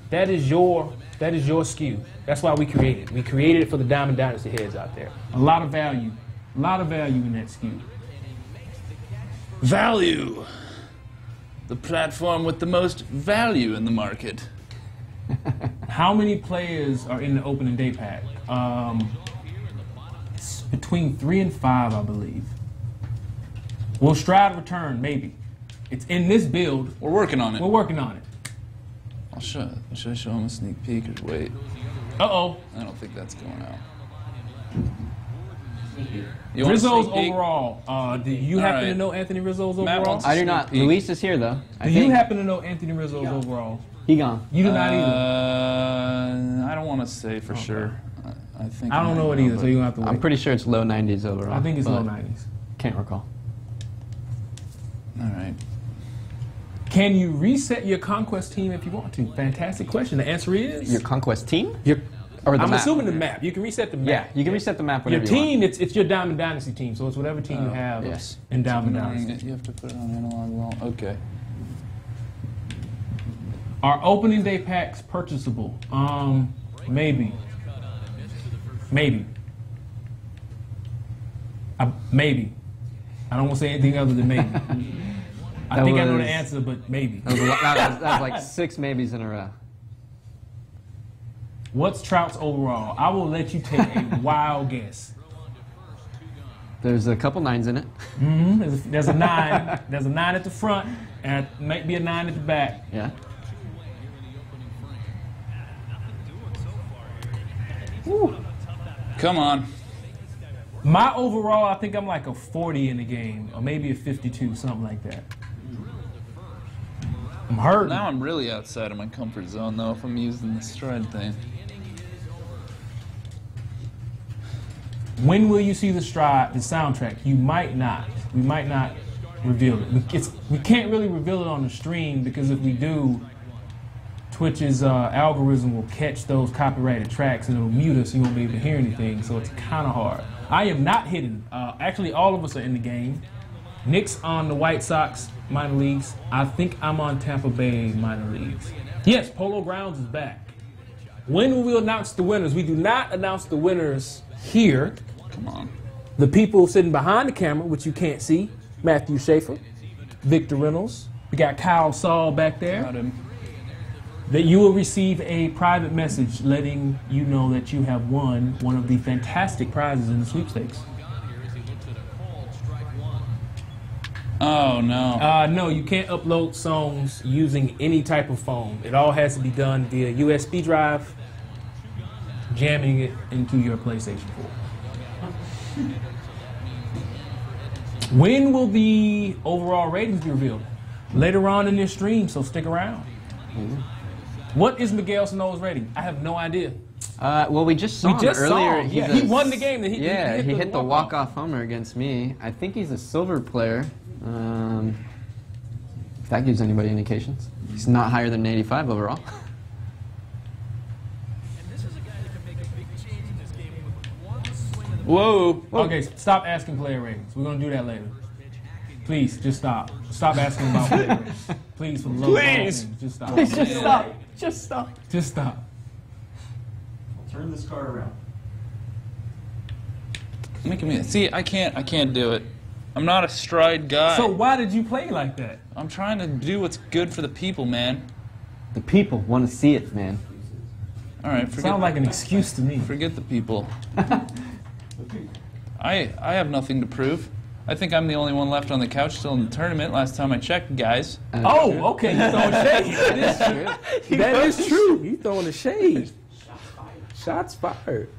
that is your SKU. That's why we created it. We created it for the Diamond Dynasty heads out there. A lot of value in that SKU. Value. The platform with the most value in the market. How many players are in the opening day pack? It's between 3 and 5, I believe. Will Stride return? Maybe. It's in this build. We're working on it. We're working on it. Should I show him a sneak peek or wait? Uh-oh. I don't think that's going out. You want a Rizzo's sneak peek? overall. Do you happen to know Anthony Rizzo's Matt overall? wants I do Sneak not. peek. Luis is here, though. Do you happen to know Anthony Rizzo's overall? He gone. You do not either. I don't want to say for sure. I think I don't know it either, so you don't have to wait. I'm pretty sure it's low 90s overall. I think it's but low 90s. Can't recall. All right. Can you reset your Conquest team if you want to? Fantastic question. The answer is... Your Conquest team? Or the I'm map? assuming the map. You can reset the map. Yeah, you can reset the map Your whenever you team, it's your Diamond Dynasty team, so it's whatever team you have yes. in Diamond Dynasty. You have to put it on analog wall. Okay. Are opening day packs purchasable? Maybe. Maybe. Maybe. I don't want to say anything other than maybe. I think I know the answer, but maybe. That was like 6 maybes in a row. What's Trout's overall? I will let you take a wild guess. There's a couple 9s in it. Mm-hmm. There's a 9. There's a 9 at the front, and might be a 9 at the back. Yeah. Woo. Come on. My overall, I think I'm like a 40 in the game, or maybe a 52, something like that. I'm hurting. Now I'm really outside of my comfort zone, though, if I'm using the stride thing. When will you see the soundtrack? You might not. We might not reveal it. We can't really reveal it on the stream because if we do, Twitch's algorithm will catch those copyrighted tracks and it'll mute us. You won't be able to hear anything, so it's kind of hard. I am not hidden. Actually, all of us are in the game. Nick's on the White Sox minor leagues. I think I'm on Tampa Bay minor leagues. Yes, Polo Grounds is back. When will we announce the winners? We do not announce the winners here. Come on. The people sitting behind the camera, which you can't see, Matthew Schaefer, Victor Reynolds. We got Kyle Saul back there. Got him. That you will receive a private message letting you know that you have won one of the fantastic prizes in the sweepstakes. Oh, no. No, you can't upload songs using any type of phone. It all has to be done via USB drive, jamming it into your PlayStation 4. When will the overall ratings be revealed? Later on in this stream, so stick around. What is Miguel Sano's rating? I have no idea. Well, we just saw him earlier. Yeah, he won the game. He hit the walk-off homer against me. I think he's a silver player. If that gives anybody indications. He's not higher than an 85 overall. Whoa. Okay, stop asking player ratings. We're going to do that later. Please, just stop. Stop asking about player ratings. Please, for the love of all things, just stop. Please, just stop. Just stop. Just stop. Turn this car around. Making me see. I can't do it. I'm not a stride guy. So why did you play like that? I'm trying to do what's good for the people, man. The people want to see it, man. All right, forget. Sounds like an excuse to me. Forget the people. I have nothing to prove. I think I'm the only one left on the couch still in the tournament. Last time I checked, guys. Oh, okay. You're throwing shade. That is true. You're throwing the shade. Shots fired.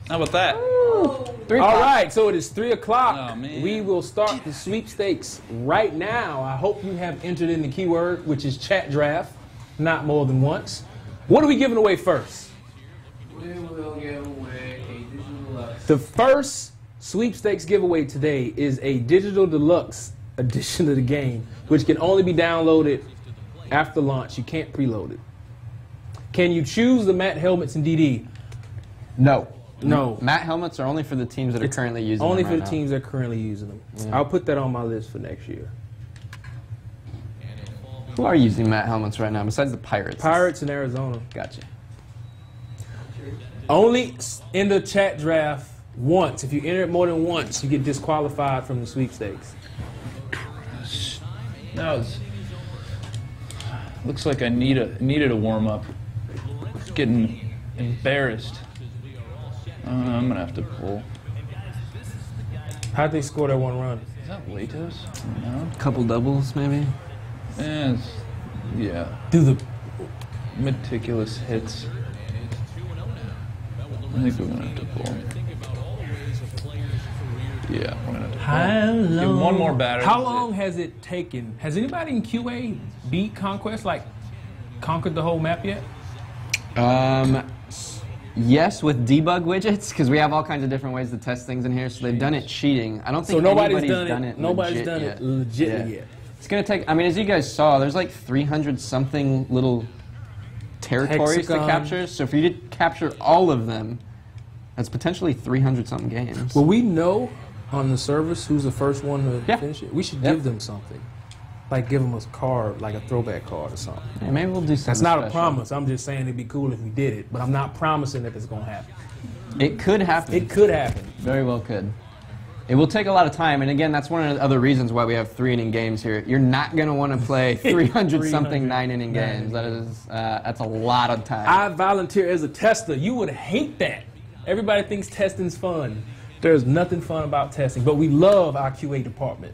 How about that? All right, so it is 3 o'clock. Oh, man. We will start the sweepstakes right now. I hope you have entered in the keyword, which is chat draft, not more than once. What are we giving away first? We will give away a digital deluxe. The first sweepstakes giveaway today is a digital deluxe edition of the game, which can only be downloaded after launch. You can't preload it. Can you choose the matte helmets in DD? No. No. Matte helmets are only for the teams that are currently using them. Only right for the now. teams that are currently using them. Yeah. I'll put that on my list for next year. Who are using matte helmets right now besides the Pirates? Pirates in Arizona. Gotcha. Only in the chat draft once. If you enter it more than once, you get disqualified from the sweepstakes. That was. Looks like I needed a warm up. Getting embarrassed. I'm gonna have to pull. How'd they score that one run? Is that Latos? No. Couple doubles, maybe. Yeah. Do the Meticulous hits. I think we're gonna have to pull. Yeah, we're gonna have to pull. How long? Give one more batter. How long has it taken? Has anybody in QA beat Conquest, like conquered the whole map yet? Yes, with debug widgets, because we have all kinds of different ways to test things in here. So they've done it cheating. I don't think So nobody's anybody's done it. Nobody's done it legitly yet. It's gonna take. I mean, as you guys saw, there's like 300 something little territories Hexagon. to capture. So if you did capture all of them, that's potentially 300 something games. Will we know on the service who's the first one to Yeah. finish it? We should Yep. give them something. Like give them a card, like a throwback card or something. Yeah, maybe we'll do something. That's not a special. promise. I'm just saying it'd be cool if we did it, but I'm not promising that it's going to happen. It could happen. It could happen. Very well could. It will take a lot of time, and again, that's one of the other reasons why we have 3-inning games here. You're not going to want to play 300 something 9-inning games. That is, that's a lot of time. I volunteer as a tester. You would hate that. Everybody thinks testing's fun. There's nothing fun about testing, but we love our QA department.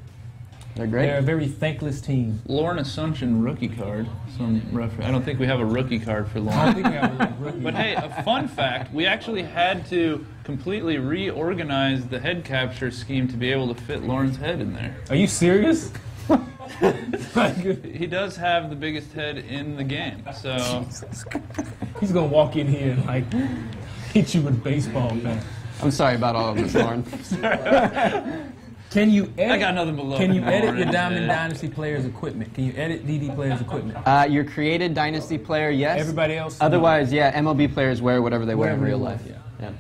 They're great. They're a very thankless team. Lauren Assumption rookie card. I don't think we have a rookie card for I Lauren. think we have a rookie. But hey, a fun fact, we actually had to completely reorganize the head capture scheme to be able to fit Lauren's head in there. Are you serious? He does have the biggest head in the game, so He's gonna walk in here and like hit you with a baseball bat. I'm sorry about all of this, Lauren. Can you edit? I got nothing but love Can you for edit Lauren, your Diamond man. Dynasty players' equipment? Can you edit DD players' equipment? Your created Dynasty player, yes. Everybody else? no. Otherwise, yeah, MLB players wear whatever they wear in Whatever real you life. want,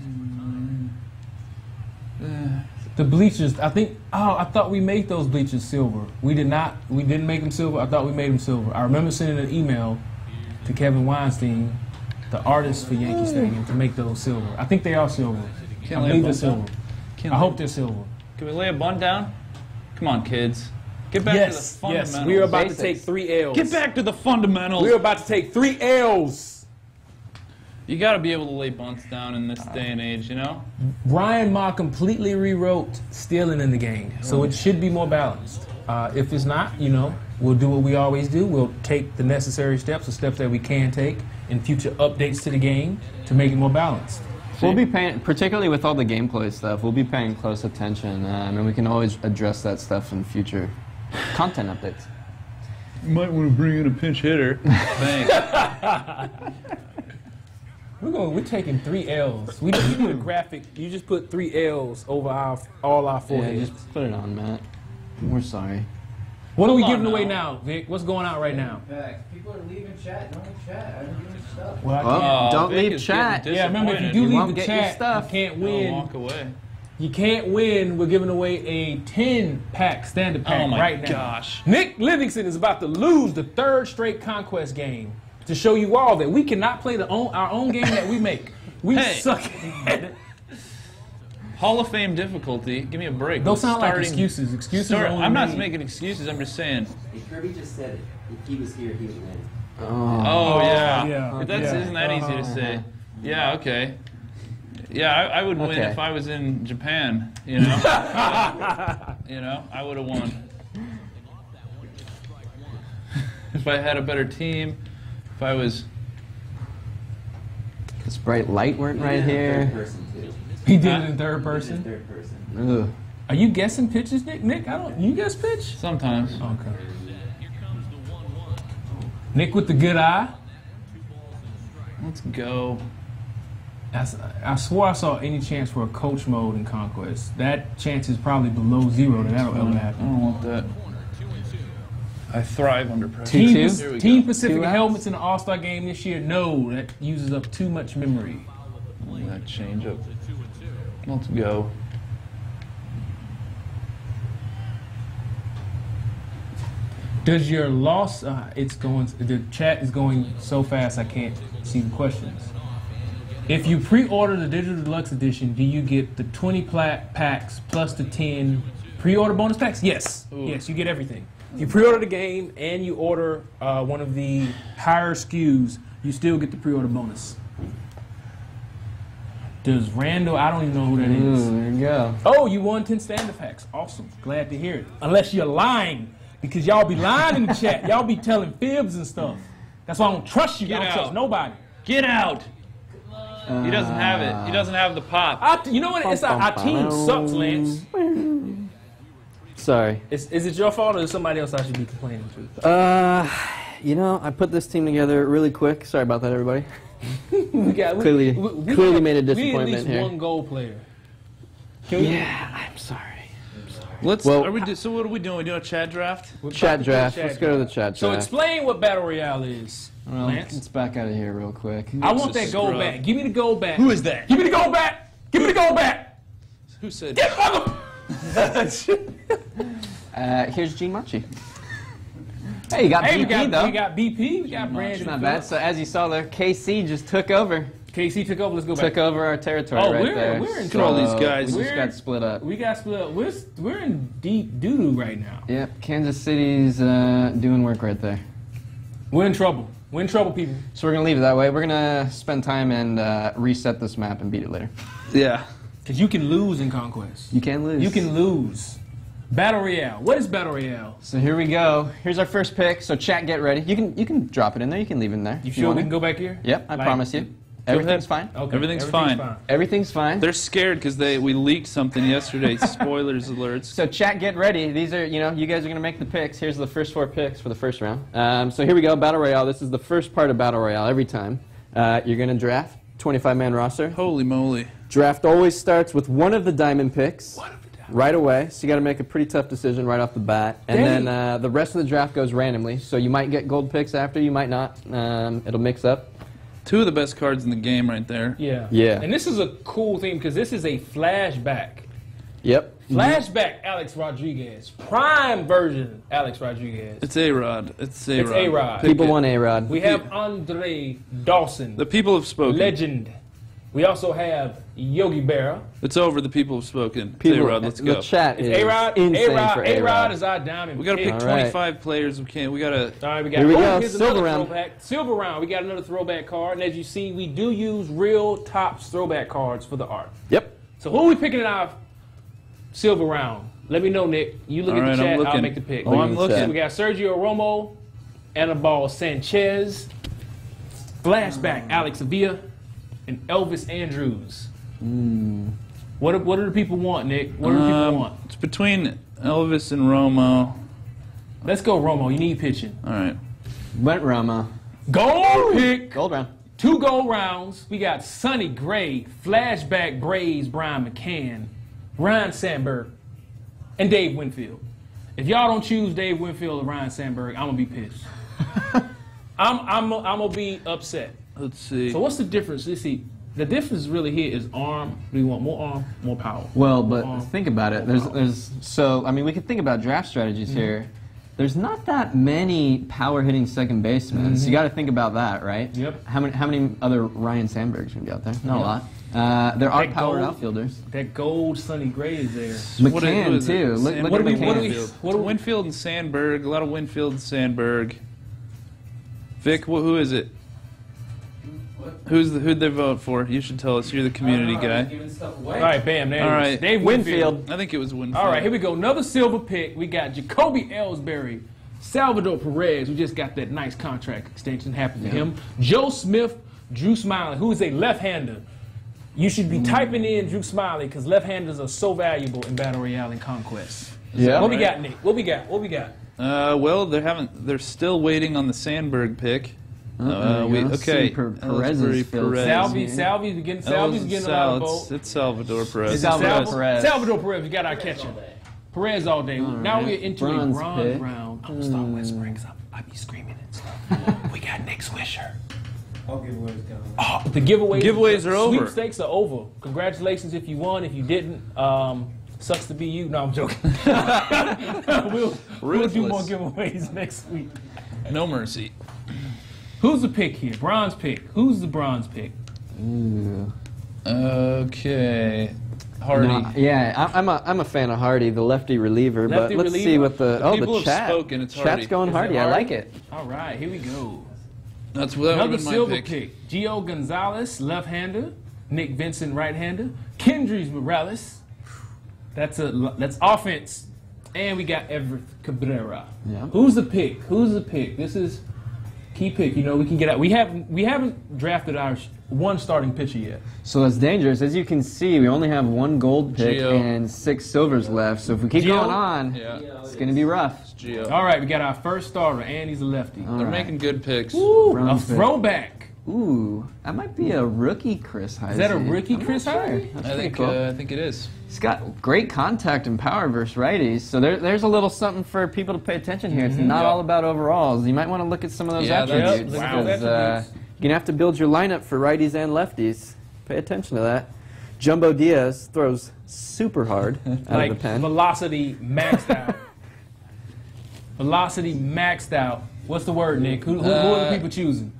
Yeah. The bleachers, I think. Oh, I thought we made those bleachers silver. We did not. We didn't make them silver. I thought we made them silver. I remember sending an email to Kevin Weinstein, the artist for Yankee Stadium, to make those silver. I think they are silver. Can't I lay a believe they're bunt silver. down? I hope they're silver. Can we lay a bunt down? Come on, kids. Get back to the Yes, fundamentals. yes. We are about Basics. to take 3 L's. Get back to the fundamentals. We are about to take 3 L's. You got to be able to lay bunts down in this day and age, you know? Brian Ma completely rewrote stealing in the game, so it should be more balanced. If it's not, you know, we'll do what we always do. We'll take the necessary steps, the steps that we can take in future updates to the game to make it more balanced. We'll be paying, particularly with all the gameplay stuff, we'll be paying close attention, and we can always address that stuff in future content updates. You might want to bring in a pinch hitter. Thanks. We're taking 3 L's. We do a graphic. You just put 3 L's over all our Yeah, foreheads. just put it on, Matt. We're sorry. What are we Hold on giving away now. now, Vic? What's going out right now? People are leaving chat. Don't chat. I've been doing stuff. Well, I Well, can't. don't Vic leave is chat. getting Yeah, remember if you do disappointed. won't leave the get your chat, stuff. you can't I'll win. walk away. You can't win. We're giving away a 10-pack standard pack Oh my right now. gosh. Nick Livingston is about to lose the 3rd straight Conquest game to show you all that we cannot play our own game that we make. We Hey. suck at it. Hall of Fame difficulty. Give me a break. Don't We're sound like starting- excuses. Excuses are only I'm not made. making excuses. I'm just saying. If Kirby just said it. If he was here, he would win. Oh, yeah. yeah. Isn't that easy to say? Yeah. Okay. Yeah, I would win Okay. if I was in Japan. You know. You know, I would have won. If I had a better team. If I was. This bright light weren't right Third here. person too. He did it in 3rd He person. did third person. Ugh. Are you guessing pitches, Nick? Nick, I don't. You guess pitch? Sometimes. Okay. Nick with the good eye. Let's go. I swore I saw any chance for a coach mode in Conquest. That chance is probably below 0 that that'll ever I happen. don't want that. I thrive under pressure. Team, Two? Here we Team go. Pacific 2 outs? helmets in the All-Star game this year. No, that uses up too much memory. That change up. Let's go. Does your loss? It's going. The chat is going so fast I can't see the questions. If you pre-order the Digital Deluxe Edition, do you get the 20 packs plus the 10 pre-order bonus packs? Yes. Ooh. Yes, you get everything. If you pre-order the game and you order one of the higher SKUs, you still get the pre-order bonus. Does Randall? I don't even know who that is. Ooh, there you go. Oh, you won 10 standard packs. Awesome. Glad to hear it. Unless you're lying, because y'all be lying in the chat. Y'all be telling fibs and stuff. That's why I don't trust you. I Get don't out. trust nobody. Get out! He doesn't have it. He doesn't have the pop. You know what? It's our team sucks, Lance. Sorry. Is it your fault or is somebody else I should be complaining to? You know, I put this team together really quick. Sorry about that, everybody. We Clearly made a We need at disappointment least here. one goal player. Can we? Yeah, I'm sorry. Let's. Well- So what are we doing? We doing a chat draft? We're about Chat to do draft. chat Let's go to the draft. chat So draft. explain what Battle Royale is, Well, Lance. let's back out of here real quick. I want Nick's that a gold scrub. back. Give me the gold back. Who is that? Give me the gold back. Give me the gold back. Who said? Get fuck Here's Gene Munchie. Hey, you got Hey, BP, though. we got BP. We got Brandon. It's not bad. So as you saw there, KC just took over. KC took over. Let's go back. Took over our territory Oh, right we're- there. we're in Look at all these guys. We just We're- got split up. We got split up. We're in deep doo-doo right now. Yep, Kansas City's doing work right there. We're in trouble. We're in trouble, people. So we're going to leave it that way. We're going to spend time and reset this map and beat it later. Yeah. Because you can lose in Conquest. You can lose. You can lose. Battle Royale. What is Battle Royale? So here we go. Here's our first pick. So chat, get ready. You can drop it in there. You can leave it in there. You if sure want we it. can go back here? Yep, I Like- promise you. Everything's fine. Okay. Everything's fine. Everything's fine. They're scared because we leaked something yesterday. Spoilers alerts. So chat, get ready. These are, you guys are going to make the picks. Here's the first 4 picks for the first round. So here we go, Battle Royale. This is the first part of Battle Royale every time. You're going to draft, 25-man roster. Holy moly. Draft always starts with one of the diamond picks right away. So you got to make a pretty tough decision right off the bat. And then the rest of the draft goes randomly. So you might get gold picks after, you might not. It'll mix up. 2 of the best cards in the game right there. Yeah. Yeah. And this is a cool thing because this is a flashback. Yep. Flashback Alex Rodriguez. Prime version Alex Rodriguez. It's A-Rod. It's A-Rod. It's A-Rod. Pick People it. want A-Rod. We have Andre Dawson. The people have spoken. Legend. We also have Yogi Berra. It's over. The people have spoken. It's People, A-Rod. Let's go. The chat It's is A-Rod. insane A-Rod. for A-Rod A-Rod. is our diamond We got to pick. pick All right. 25 players. We can't. We got to. All right, we got. Here we go. Here's Silver another round. throwback. Silver round. We got another throwback card, and as you see, we do use real Topps throwback cards for the art. Yep. So who are we picking in our silver round? Let me know, Nick. You look All at right, the I'm chat. I'll looking. make the pick. Oh, I'm So looking. we got Sergio Romo, Anibal Sanchez, Flashback Alex Avila, and Elvis Andrews. What do the people want, Nick? What do the people want? It's between Elvis and Romo. Let's go, Romo. You need pitching. All right. Went Roma. Gold pick. Gold round. 2 gold rounds. We got Sonny Gray, Flashback Braves, Brian McCann, Ryan Sandberg, and Dave Winfield. If y'all don't choose Dave Winfield or Ryan Sandberg, I'm gonna be pissed. I'm gonna be upset. Let's see. So what's the difference? Let's see. The difference really here is arm. Do you want more arm, more power? Well, but More arm, think about it. more power. So I mean, we could think about draft strategies here. There's not that many power hitting second basemen. So you got to think about that, right? Yep. How many other Ryan Sandbergs gonna be out there? Not a lot. There are That power gold- outfielders. That gold Sonny Gray is there. McCann is it? too. Look Sand- at what do we- McCann. what do we- Winfield and Sandberg. A lot of Winfield and Sandberg. Vic, who is it? Who'd they vote for? You should tell us. You're the community guy. Giving stuff away. All right, bam. There All it is. right. Dave Winfield. Winfield. I think it was Winfield. All right, here we go. Another silver pick. We got Jacoby Ellsbury, Salvador Perez, who just got that nice contract extension. Happy for him. Joe Smith, Drew Smiley, who is a left-hander. You should be typing in Drew Smiley because left-handers are so valuable in Battle Royale and Conquest. Yeah. What we got, Nick? What we got? What we got? Well, they're still waiting on the Sandberg pick. There you go. Okay. See Perez's Ellsbury, field. Perez. Salvy's getting a lot of votes. It's Salvador Perez. Salvador Perez. Salvador Perez, we got our catcher. Perez all day. Now right. we're into a Bronze bronze pick. round. I'm gonna start whispering because I be screaming and stuff. We got Nick Swisher. All giveaways gone. Oh, the giveaways are over. Sweepstakes are over. Congratulations if you won. If you didn't, sucks to be you. No, I'm joking. we'll do more giveaways next week. No mercy. Who's the pick here? Bronze pick. Who's the bronze pick? Ooh. Okay. Hardy. No, yeah, I'm a fan of Hardy, the lefty reliever. Lefty but let's see reliever? what the people the have chat. spoken, it's Hardy. Chat's going Is it Hardy. I Hardy? like it. All right, here we go. That would have Another been my silver pick. pick. Gio Gonzalez, left-hander. Nick Vincent, right-hander. Kendrys Morales. That's offense. And we got Everett Cabrera. Yeah. Who's the pick? Who's the pick? This is key pick. You know, we can get out. We haven't drafted our one starting pitcher yet. So it's dangerous. As you can see, we only have 1 gold pick Gio. and 6 silvers left. So if we keep Gio? going on, Yeah. it's going to be rough. Gio. All right, we got our first starter, and he's a lefty. All They're right. making good picks. Ooh, a Bronze pick. throwback. Ooh, that might be a rookie Chris Heisey. Is that a rookie I'm not Chris sure. Heisey? That's I pretty think cool. I think it is. He's got great contact and power versus righties, so there's a little something for people to pay attention here. It's not Yeah. all about overalls. You might want to look at some of those Yeah, that's- attributes. Wow. because, Attributes. you're going to have to build your lineup for righties and lefties. Pay attention to that. Jumbo Diaz throws super hard out Like of the pen. velocity maxed out. Velocity maxed out. What's the word, Nick? Who are the people choosing?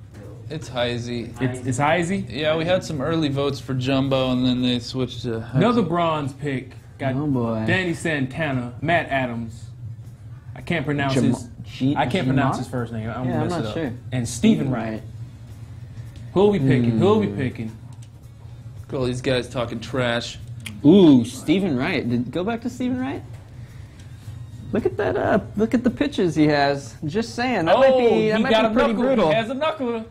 It's Heisey. It's Heisey. Yeah, we had some early votes for Jumbo, and then they switched to Heisey. Another bronze pick. Got Oh, boy. Danny Santana, Matt Adams. I can't pronounce his. I can't pronounce his first name. I'm Yeah, gonna I'm mess it not up. sure. And Stephen Wright. Who'll we picking? Who'll we picking? All these guys talking trash. Ooh, Stephen Wright. Go back to Stephen Wright. Look at that. Look at the pitches he has. Just saying. That might be he got a pretty knuckle. brutal. He has a knuckler.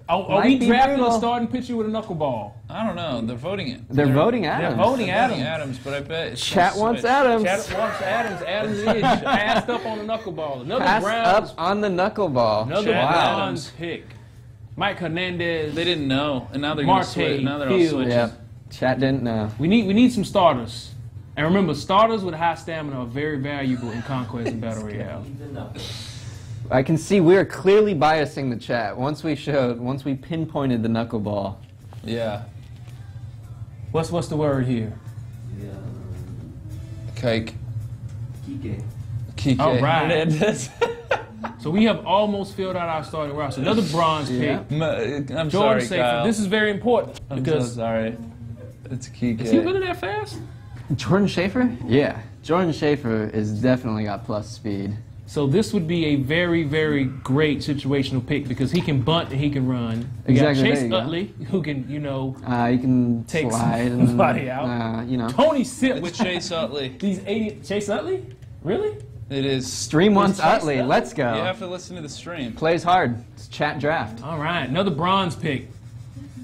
Are Might we be drafting brutal. a starting pitcher with a knuckleball? I don't know. They're voting it. They're voting They're Adams. voting Adams. Adams, but I bet it's Chat gonna wants switch. Adams. Chad wants Adams. Adams is passed up on the knuckleball. Another Pass bronze. up on the knuckleball. Another Chad bronze Adams. pick. Mike Hernandez. They didn't know, and now they're going to Marte, switch. Now they're all Fields. switching. Yep. Chat didn't know. We need some starters. And remember, starters with high stamina are very valuable in Conquest and Battle Royale. Even up. I can see we're clearly biasing the chat once we pinpointed the knuckleball. Yeah. What's the word here? Yeah. Kike. Kike. Kike. All right. Hernandez. So we have almost filled out our starting roster. Another bronze Yeah. pick. I'm Jordan sorry, Safer. Kyle. This is very important I'm so because sorry. It's Kike. is he really that fast? Jordan Schaefer? Yeah. Jordan Schaefer is definitely got plus speed. So this would be a very, very great situational pick because he can bunt and he can run. We got Exactly, Chase there you go. Utley, who can, You can Take slide and somebody out. Tony Sitt It's with Chase Utley. these 80. Chase Utley? Really? It is. Stream wants Chase Utley. Utley? Let's go. You have to listen to the stream. Plays hard. It's chat draft. All right, another bronze pick.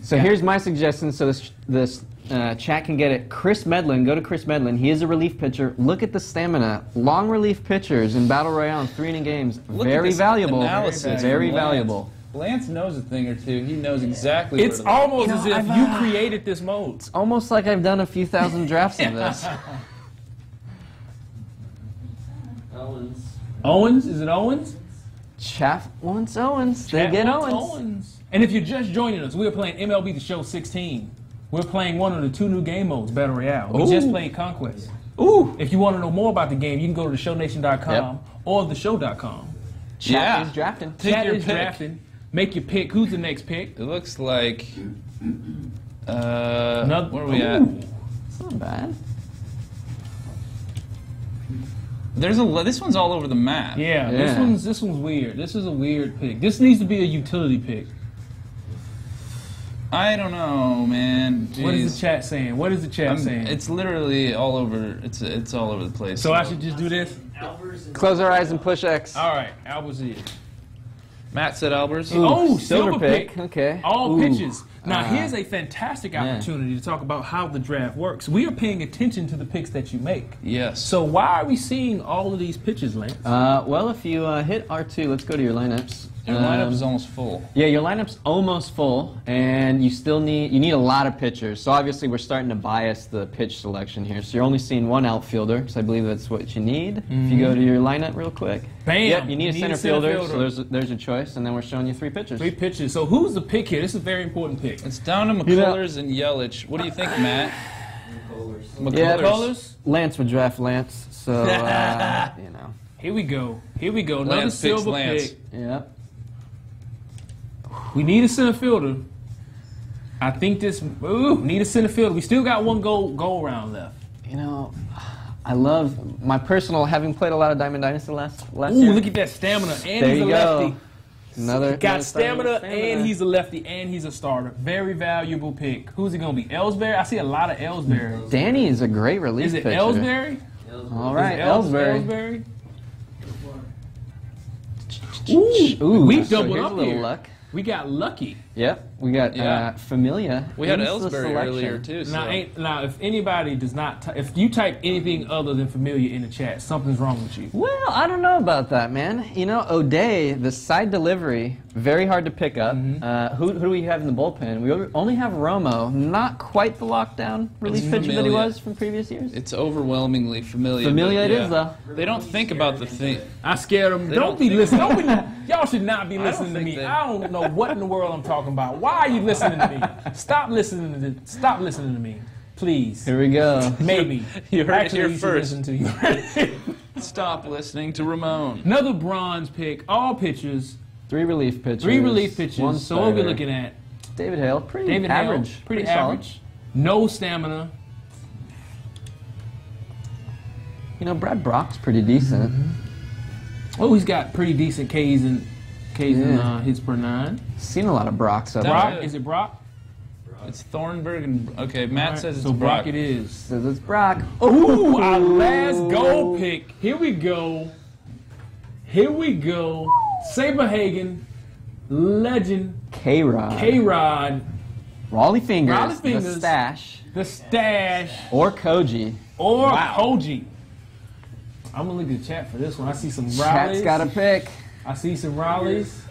So Yeah. here's my suggestion. So this chat can get it. Chris Medlin, go to Chris Medlin. He is a relief pitcher. Look at the stamina. Long relief pitchers in Battle Royale and 3-inning games. Very valuable. Analysis Very from valuable. Lance knows a thing or two. He knows exactly It's where to almost You know, as if I've, you created this mode. It's almost like I've done a few thousand drafts of this. Owens. Owens? Is it Owens? Chaff wants Owens. They Chat get wants Owens. And if you're just joining us, we're playing MLB The Show 16. We're playing one of the 2 new game modes, Battle Royale. We just played Conquest. Ooh. If you want to know more about the game, you can go to theshownation.com or theshow.com. Chat is drafting. Take Chat your is pick. drafting. Make your pick. Who's the next pick? It looks like. Where are we at? It's not bad. This one's all over the map. Yeah, Yeah. this one's weird. This is a weird pick. This needs to be a utility pick. I don't know, man. Jeez. What is the chat saying? What is the chat saying? It's literally all over. It's all over the place. So I should just do this? Close our eyes and push X. All right, Albert's it. Matt said Albers. Oh, silver pick. Okay. All Ooh. pitches. Now, here's a fantastic opportunity to talk about how the draft works. We are paying attention to the picks that you make. Yes. So why are we seeing all of these pitches, Lance? Well, if you hit R2, let's go to your lineups. Your lineup is almost full. Yeah, your lineup's almost full, and you still need a lot of pitchers. So obviously we're starting to bias the pitch selection here. So you're only seeing 1 outfielder, because I believe that's what you need. If you go to your lineup real quick. Bam! Yep, you need a center fielder, so there's your choice, and then we're showing you 3 pitchers. 3 pitches. So who's the pick here? This is a very important pick. It's down to McCullers and Yelich. What do you think, Matt? Yeah, McCullers? Lance would draft Lance, so you know. Here we go. Here we go. Another Lance picks silver Lance. pick. Yep. We need a center fielder. I think this. Ooh, need a center fielder. We still got 1 go around left. You know, I love my personal, having played a lot of Diamond Dynasty last Ooh, year. look at that stamina. And There he's a you lefty. go. Another Got starter stamina, and he's a lefty, and he's a starter. Very valuable pick. Who's it going to be? Ellsbury? I see a lot of Ellsbury. Danny is a great relief Is it pitcher. Ellsbury? All right, Is it Ellsbury. Ooh, Ooh, we so doubled here's up a little here. luck. We got lucky. Yep, we got Yeah. Familia. We had into the Ellsbury selection. earlier too. So. Now, if anybody does not, if you type anything other than familiar in the chat, something's wrong with you. Well, I don't know about that, man. You know, O'Day, the side delivery, very hard to pick up. Who do we have in the bullpen? We only have Romo, not quite the lockdown relief It's pitcher that he Familia. was from previous years. It's overwhelmingly familiar. Familia but it yeah. is, though. They don't think about the thing. I scared them. They Don't don't be think listening. about Y'all should not be listening to think me. they- I don't know what in the world I'm talking about. Why are you listening to me? Stop listening to me, please. Here we go. Maybe. You heard it Actually, here you should first. listen to you. Stop listening to Ramon. Another bronze pick. All pitchers. 3 relief pitchers. 3 relief pitchers. 1 So what are we starter. looking at? David Hale, pretty David average. Hale, pretty solid. average. No stamina. You know, Brad Brock's pretty decent. Oh, he's got pretty decent Ks and hits per 9. Seen a lot of Brocks up Brock, there. is it Brock? It's Thornburg and okay. Matt All right, says it's so Brock. Brock it is. Says it's Brock. Ooh, our last goal pick. Here we go. Here we go. Saberhagen, legend, K-Rod. K-Rod, Raleigh Fingers. Raleigh Fingers. The stash. the stash, Or Koji. or Koji. I'm gonna look at the chat for this one. I see some Chat's Raleighs. got a pick. I see some Raleighs.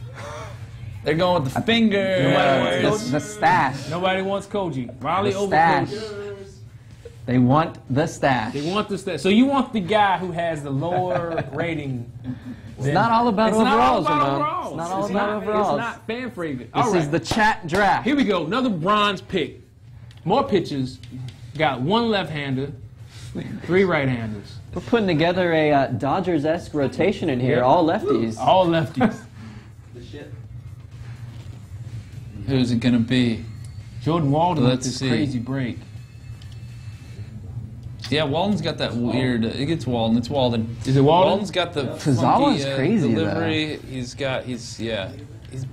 They're going with the finger. Nobody wants The stash. Nobody wants Koji. Raleigh The over stash. Koji. They want the stash. They want the stash. So you want the guy who has the lower rating. It's not all about It's not all overalls, about Ramon. overalls. It's not all It's about not- overalls. It's not fan favorite. This All right. is the chat draft. Here we go. Another bronze pick. More pitchers. Got 1 left-hander, 3 right-handers. We're putting together a Dodgers-esque rotation in here. Yeah. All lefties. All lefties. The shit. Who's it gonna be? Jordan Walden with Let's this see. crazy break. Yeah, Walden's got that weird. It gets Walden. It's Walden. Is it Walden? Walden's got the Tazawa's funky, crazy, delivery. He's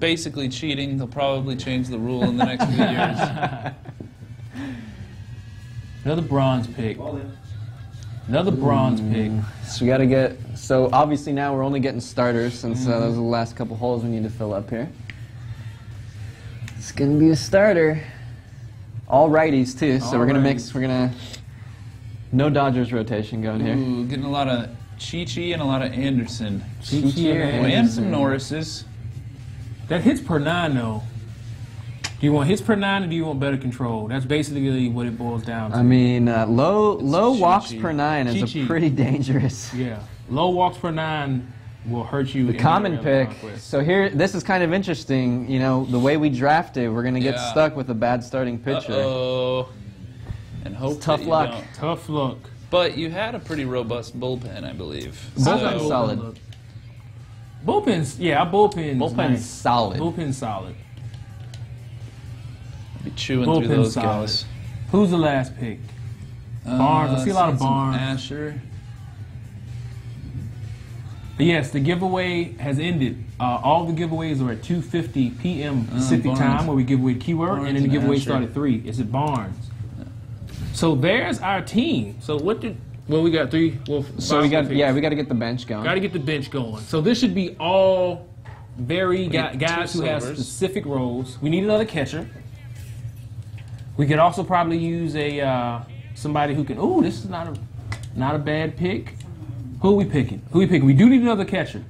basically cheating. He'll probably change the rule in the next few years. Another bronze pick. Another bronze pick. So we got to get. So obviously now we're only getting starters since those are the last couple holes we need to fill up here. It's gonna be a starter. all righties too. So we're gonna All mix. We're gonna no Dodgers rotation going here. Ooh, getting a lot of Chi-Chi and a lot of Anderson. Chi-Chi And some Norrises. That hits per 9 though. Do you want hits per 9 or do you want better control? That's basically what it boils down to. I mean, low walks Chi-Chi. per 9 is Chi-Chi. a pretty dangerous. Yeah, low walks per 9 will hurt you. The in common your pick. Conquest. So here, this is kind of interesting. You know, the way we drafted, we're gonna get Yeah. stuck with a bad starting pitcher. Uh-oh. And hope Tough that you luck. don't. Tough luck. But you had a pretty robust bullpen, I believe. Bullpen's So- solid. Bullpen's, yeah, our bullpen's Bullpen's nice. solid. Bullpen's solid. Be chewing Bullpen's through those solid. guys. Who's the last pick? Barnes. I see a lot of some Barnes. Asher. But yes, the giveaway has ended. All the giveaways are at 2:50 p.m. Pacific Barnes. time, where we give away the keyword, Barnes and then the and giveaway Asher. started at 3. It's at Barnes. So there's our team. So what did? Well, we got 3. Well, So we got, yeah, we got to get the bench going. Got to get the bench going. So this should be all very get guys two who have silvers. specific roles. We need another catcher. We could also probably use a somebody who can. Ooh, this is not a bad pick. Who are we picking? Who are we picking? We do need another catcher.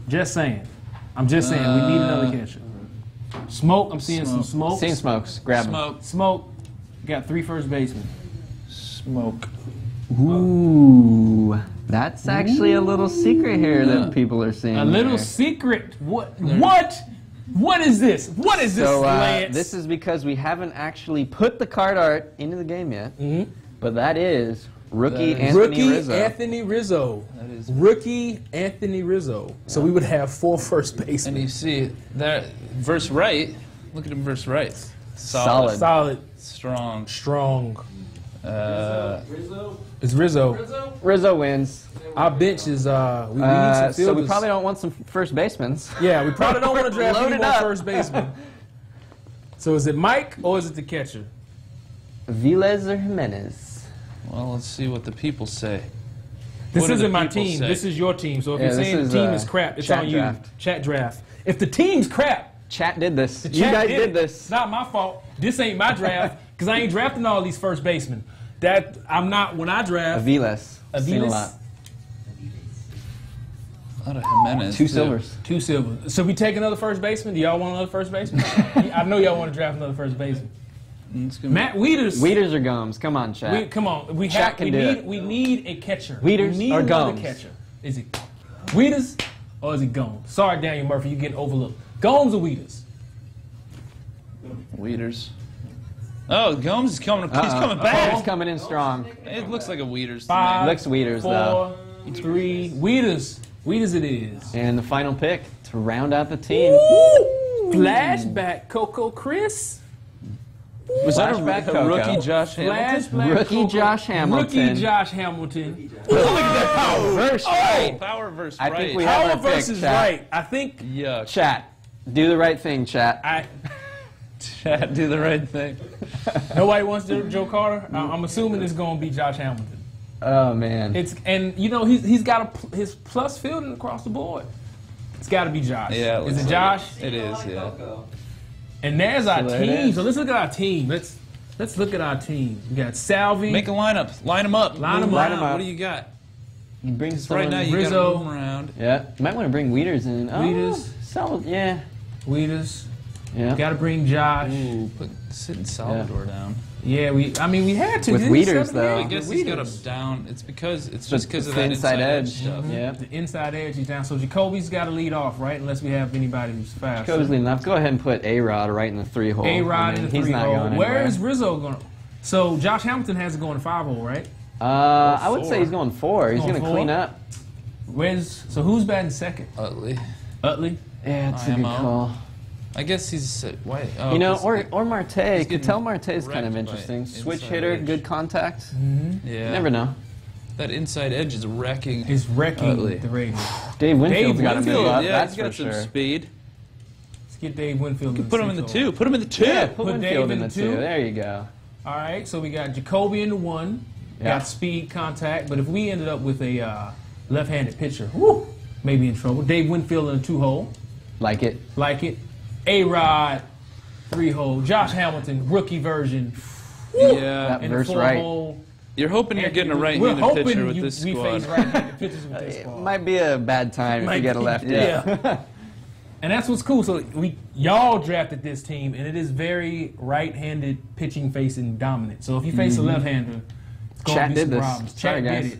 Just saying. I'm just saying we need another catcher. Smoke. I'm seeing some smoke. Seeing smokes. Grab him. Smoke. Smoke. Got 3 first basemen. Smoke. Ooh, that's actually a little secret here that people are seeing. A little here. secret. What? What? What is this? What is this, So Lance? this is because we haven't actually put the card art into the game yet. But that is rookie That is- Anthony Rizzo. Anthony Rizzo. That is- Rookie Anthony Rizzo. So we would have 4 first And basemen. you see that verse right. Look at him verse right. Solid. Solid, Strong. strong. Rizzo? It's Rizzo. Rizzo? Rizzo wins. Our bench is we need some fielders. So we probably don't want some first basemen. Yeah, we probably don't want to draft Load any it more up. first baseman. So is it Mike or is it the catcher? Viles or Jimenez? Well, let's see what the people say. This What do the isn't my people team. say? This is your team. So if Yeah, you're this saying is, the team is crap, it's chat on you. draft. Chat draft. If the team's crap, Chat did this. the You chat guys did did it. this. It's not my fault. This ain't my draft because I ain't drafting all these first basemen. That I'm not when I draft. Aviles. Seen a Aviles? lot. A lot of Jimenez. 2 too. silvers. 2 silvers. So we take another first baseman? Do y'all want another first baseman? I know y'all want to draft another first baseman. It's gonna Matt Wieters. Weeders or Gomes? Come on, chat. Come on. Chat can do it. We need a catcher. Wieters we need or another Gomes? catcher. Is it Wieters or is it Gomes? Sorry, Daniel Murphy, you're getting overlooked. Gomes or Wieters? Weeders. Oh, Gomes is coming. He's Uh-oh. coming back. He's coming in strong. It looks like a Weeders to 5, Looks Weeders, though. 4, 3. Wieters. Wieters it is. And the final pick to round out the team. Ooh, flashback Coco Chris. Was that Flashback a Coco. rookie Josh Hamilton? Flashback Rookie Coco. Josh Hamilton. Rookie Josh Hamilton. Verse right. Power versus I right. think we have Power our pick, versus chat. right. I think Yuck. Chat. Do the right thing, chat. Chat, do the right thing. nobody wants Joe Carter. I'm assuming it's going to be Josh Hamilton. Oh, man. And you know he's got his plus fielding across the board. It's got to be Josh. Yeah. Is looks it like Josh? It is, yeah. Coco. And there's our So there it team. is. So let's look at our team. Let's look at our team. We got Salvi. Make a lineup. Line them up. Line 'em Move up. around. Line 'em up. What do you got? You bring Right now you Rizzo. gotta move 'em around. Yeah. You might want to bring Weeders in. Oh, Weeders. Solid. Yeah. Wieters. Yeah. Got to bring Josh. Ooh, sitting Salvador down. Yeah, we had to. With Didn't he Weeders, set though. the I guess game? he's got Weeders. him down. It's just The because of that inside edge stuff. Yeah. The inside edge is down. So Jacoby's got to lead off, right? Unless we have anybody who's fast. Jacoby's leading off. Go ahead and put A-Rod right in the 3-hole. A-Rod in the He's 3 not hole. going Where anywhere. is Rizzo going? So Josh Hamilton has it going to 5 hole, right? I would say 4. he's going 4. He's Going going to 4? clean up. So who's batting second? Utley. Utley. Yeah, it's a good IMO. call. I guess he's why? Oh, You know, 'cause or Marte. getting Cattell Marte is kind of wrecked by interesting. Switch inside hitter, edge. good contact. yeah. You never know. That inside edge is wrecking. Is wrecking Utley. the Raiders. Dave Winfield's got to Winfield, move up. yeah, That's he's got for some sure. speed. Let's get Dave Winfield. Put him in the 2. Put him in the 2. Yeah, put Put Winfield Dave in in the the 2. two. There you go. All right, so we got Jacoby in the 1. Yeah. Got speed, contact. But if we ended up with a left-handed pitcher, whoo, maybe in trouble. Dave Winfield in a 2 hole. Like it. Like it. A-Rod 3-hole. Josh Hamilton, rookie version. Yeah. That In the verse 4-hole. You're hoping you're getting a We're right-handed hoping pitcher with this we squad. face right-handed pitchers with this It squad. might be a bad time if you get a lefty. Yeah. And that's what's cool. So y'all drafted this team, and it is very right-handed pitching facing dominant. So if you face a left-hander, it's going to Chat be did some this. problems. Sorry, Chat guys. did it.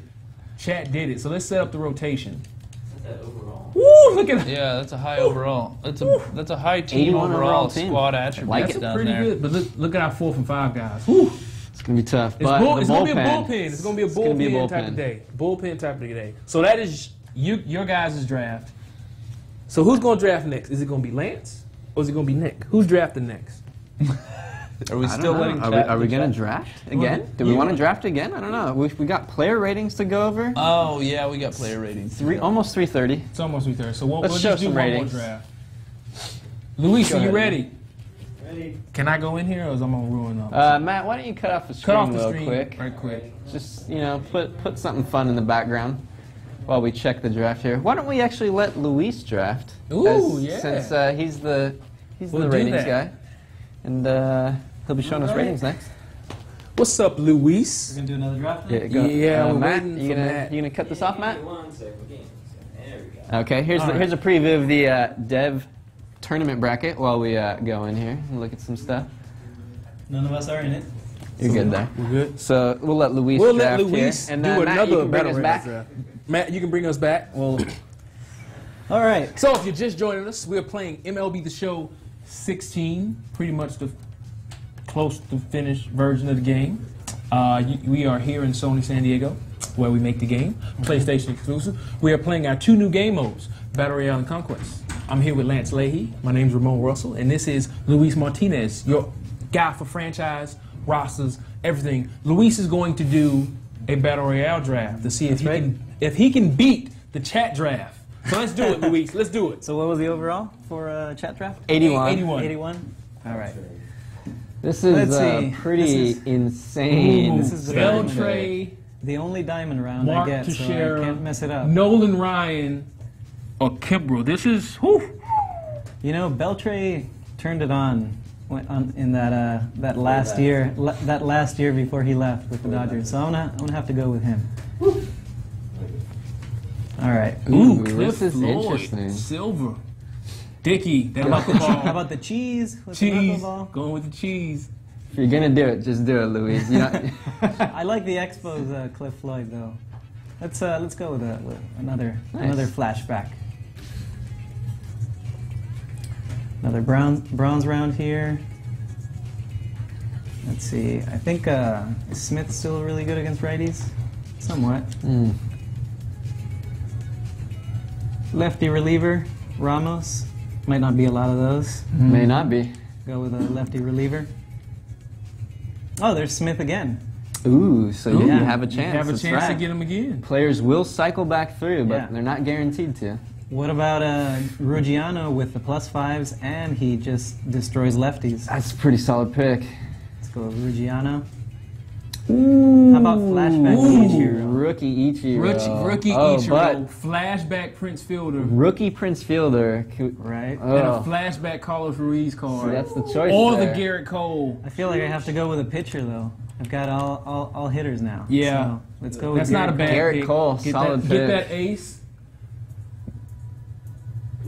Chat did it. So let's set up the rotation. That overall. Woo! Look at that. Yeah, that's a high overall. That's a high team 81 overall overall team. squad attribute Like That's it down pretty there. good. But look at our 4th and 5 guys. Woo! It's gonna be tough. It's, But it's the gonna be a bullpen. bullpen. It's gonna be a It's gonna be a bullpen type bullpen. of day. Bullpen type of day. So that is your guys' draft. So who's gonna draft next? Is it gonna be Lance or is it gonna be Nick? Who's drafting next? Are we I still don't know. letting Are we the gonna chat- draft again? Do we want to draft again? I don't know. We got player ratings to go over. Oh yeah, we got player ratings. Almost 3:30. It's almost 3:30. So we'll Let's just show do some one ratings. more draft. Luis, Go are you ahead. ready? Ready? Can I go in here or is I'm gonna ruin them? Matt, why don't you cut off the Cut screen off the real screen quick? right quick. Just put something fun in the background while we check the draft here. Why don't we actually let Luis draft? Ooh, yeah. Since he's the We'll do ratings that. guy, and he'll be showing us ratings next. What's up, Luis? We're gonna do another draft now? Yeah, go. Yeah, we're Matt, waiting you for gonna Matt. you gonna cut this off, Matt? One second. There we go. Okay, here's All right. here's a preview of the Dev tournament bracket while we go in here and look at some stuff. None of us are in it. You're good there. We're good. So we'll let Luis We'll draft let Luis here. And do Matt, you another can bring battle us royale back. draft. Matt, you can bring us back. Well, All right. so if you're just joining us, we're playing MLB The Show 16, pretty much the close to finished version of the game. We are here in Sony San Diego, where we make the game, PlayStation exclusive. We are playing our 2 new game modes, Battle Royale and Conquest. I'm here with Lance Leahy. My name's Ramon Russell, and this is Luis Martinez, your guy for franchise, rosters, everything. Luis is going to do a Battle Royale draft to see if he can beat the chat draft. So let's do it, Luis. Let's do it. So what was the overall for chat draft? 81. 81. 81? All right. This is Let's see. pretty This is- insane. This is the Beltray, The only diamond round Mark I get, so I Teixeira, can't mess it up. Nolan Ryan, or Kimbrel. This is whew. You know, Beltray turned it on in that last year. That last year before he left with the Dodgers. So I'm gonna have to go with him. All right. Ooh, Ooh, Cliff this is Floyd, interesting. Silver, Dickey, that How knuckleball, about the cheese? What's the cheese, knuckleball? going with the cheese. If you're gonna do it, just do it, Luis. You know, I like the Expos Cliff Floyd though. Let's go with another Nice. flashback. Another bronze round here. Let's see. I think is Smith still really good against righties? Somewhat. Mm. Lefty reliever Ramos. Might not be a lot of those. May not be. Go with a lefty reliever. Oh, there's Smith again. Ooh, so Ooh. you Yeah. have a chance. You have a That's chance to right. get him again. Players will cycle back through, but Yeah. they're not guaranteed to. What about Ruggiano with the +5s and he just destroys lefties? That's a pretty solid pick. Let's go with Ruggiano. Ooh. How about flashback Ichiro? Rookie Ichiro. Rookie oh, Ichiro, flashback Prince Fielder, But rookie Prince Fielder. Right? and a Oh, flashback Carlos Ruiz so card. that's the choice Or there. the Garrett Cole. I feel like I have to go with a pitcher though. I've got all hitters now. Yeah. So let's go with That's not a bad Garrett pick. Cole, Get solid that, pick. Get that ace.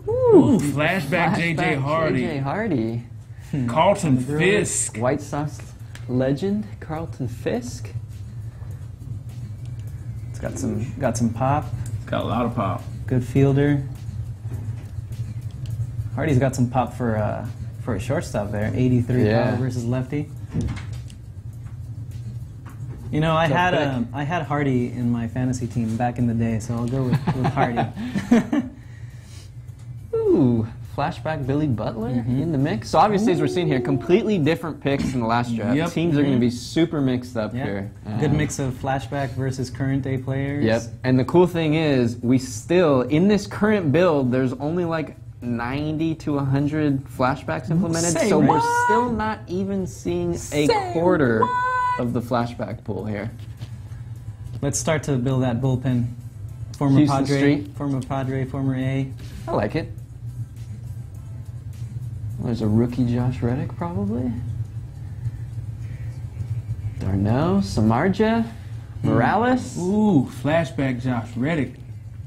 Ooh, flashback JJ Hardy. JJ Hardy. Carlton The Brewers. Fisk. White Sox legend, Carlton Fisk. It's got some pop. Got a lot of pop. Good fielder. Hardy's got some pop for a shortstop there. 83 Yeah. power versus lefty. You know, I had Hardy in my fantasy team back in the day, so I'll go with Hardy. Ooh, flashback Billy Butler in the mix. So obviously, as we're seeing here, completely different picks in the last draft. Yep. Teams are going to be super mixed up Yeah. here. Good mix of flashback versus current day players. Yep. And the cool thing is, we still, in this current build, there's only like 90 to 100 flashbacks implemented. Say So we're what? still not even seeing a quarter of the flashback pool here. Let's start to build that bullpen. Former Houston Padre, Street. former A. I like it. There's a rookie Josh Reddick, probably. Darno, Samardzija, Morales. Ooh, flashback Josh Reddick.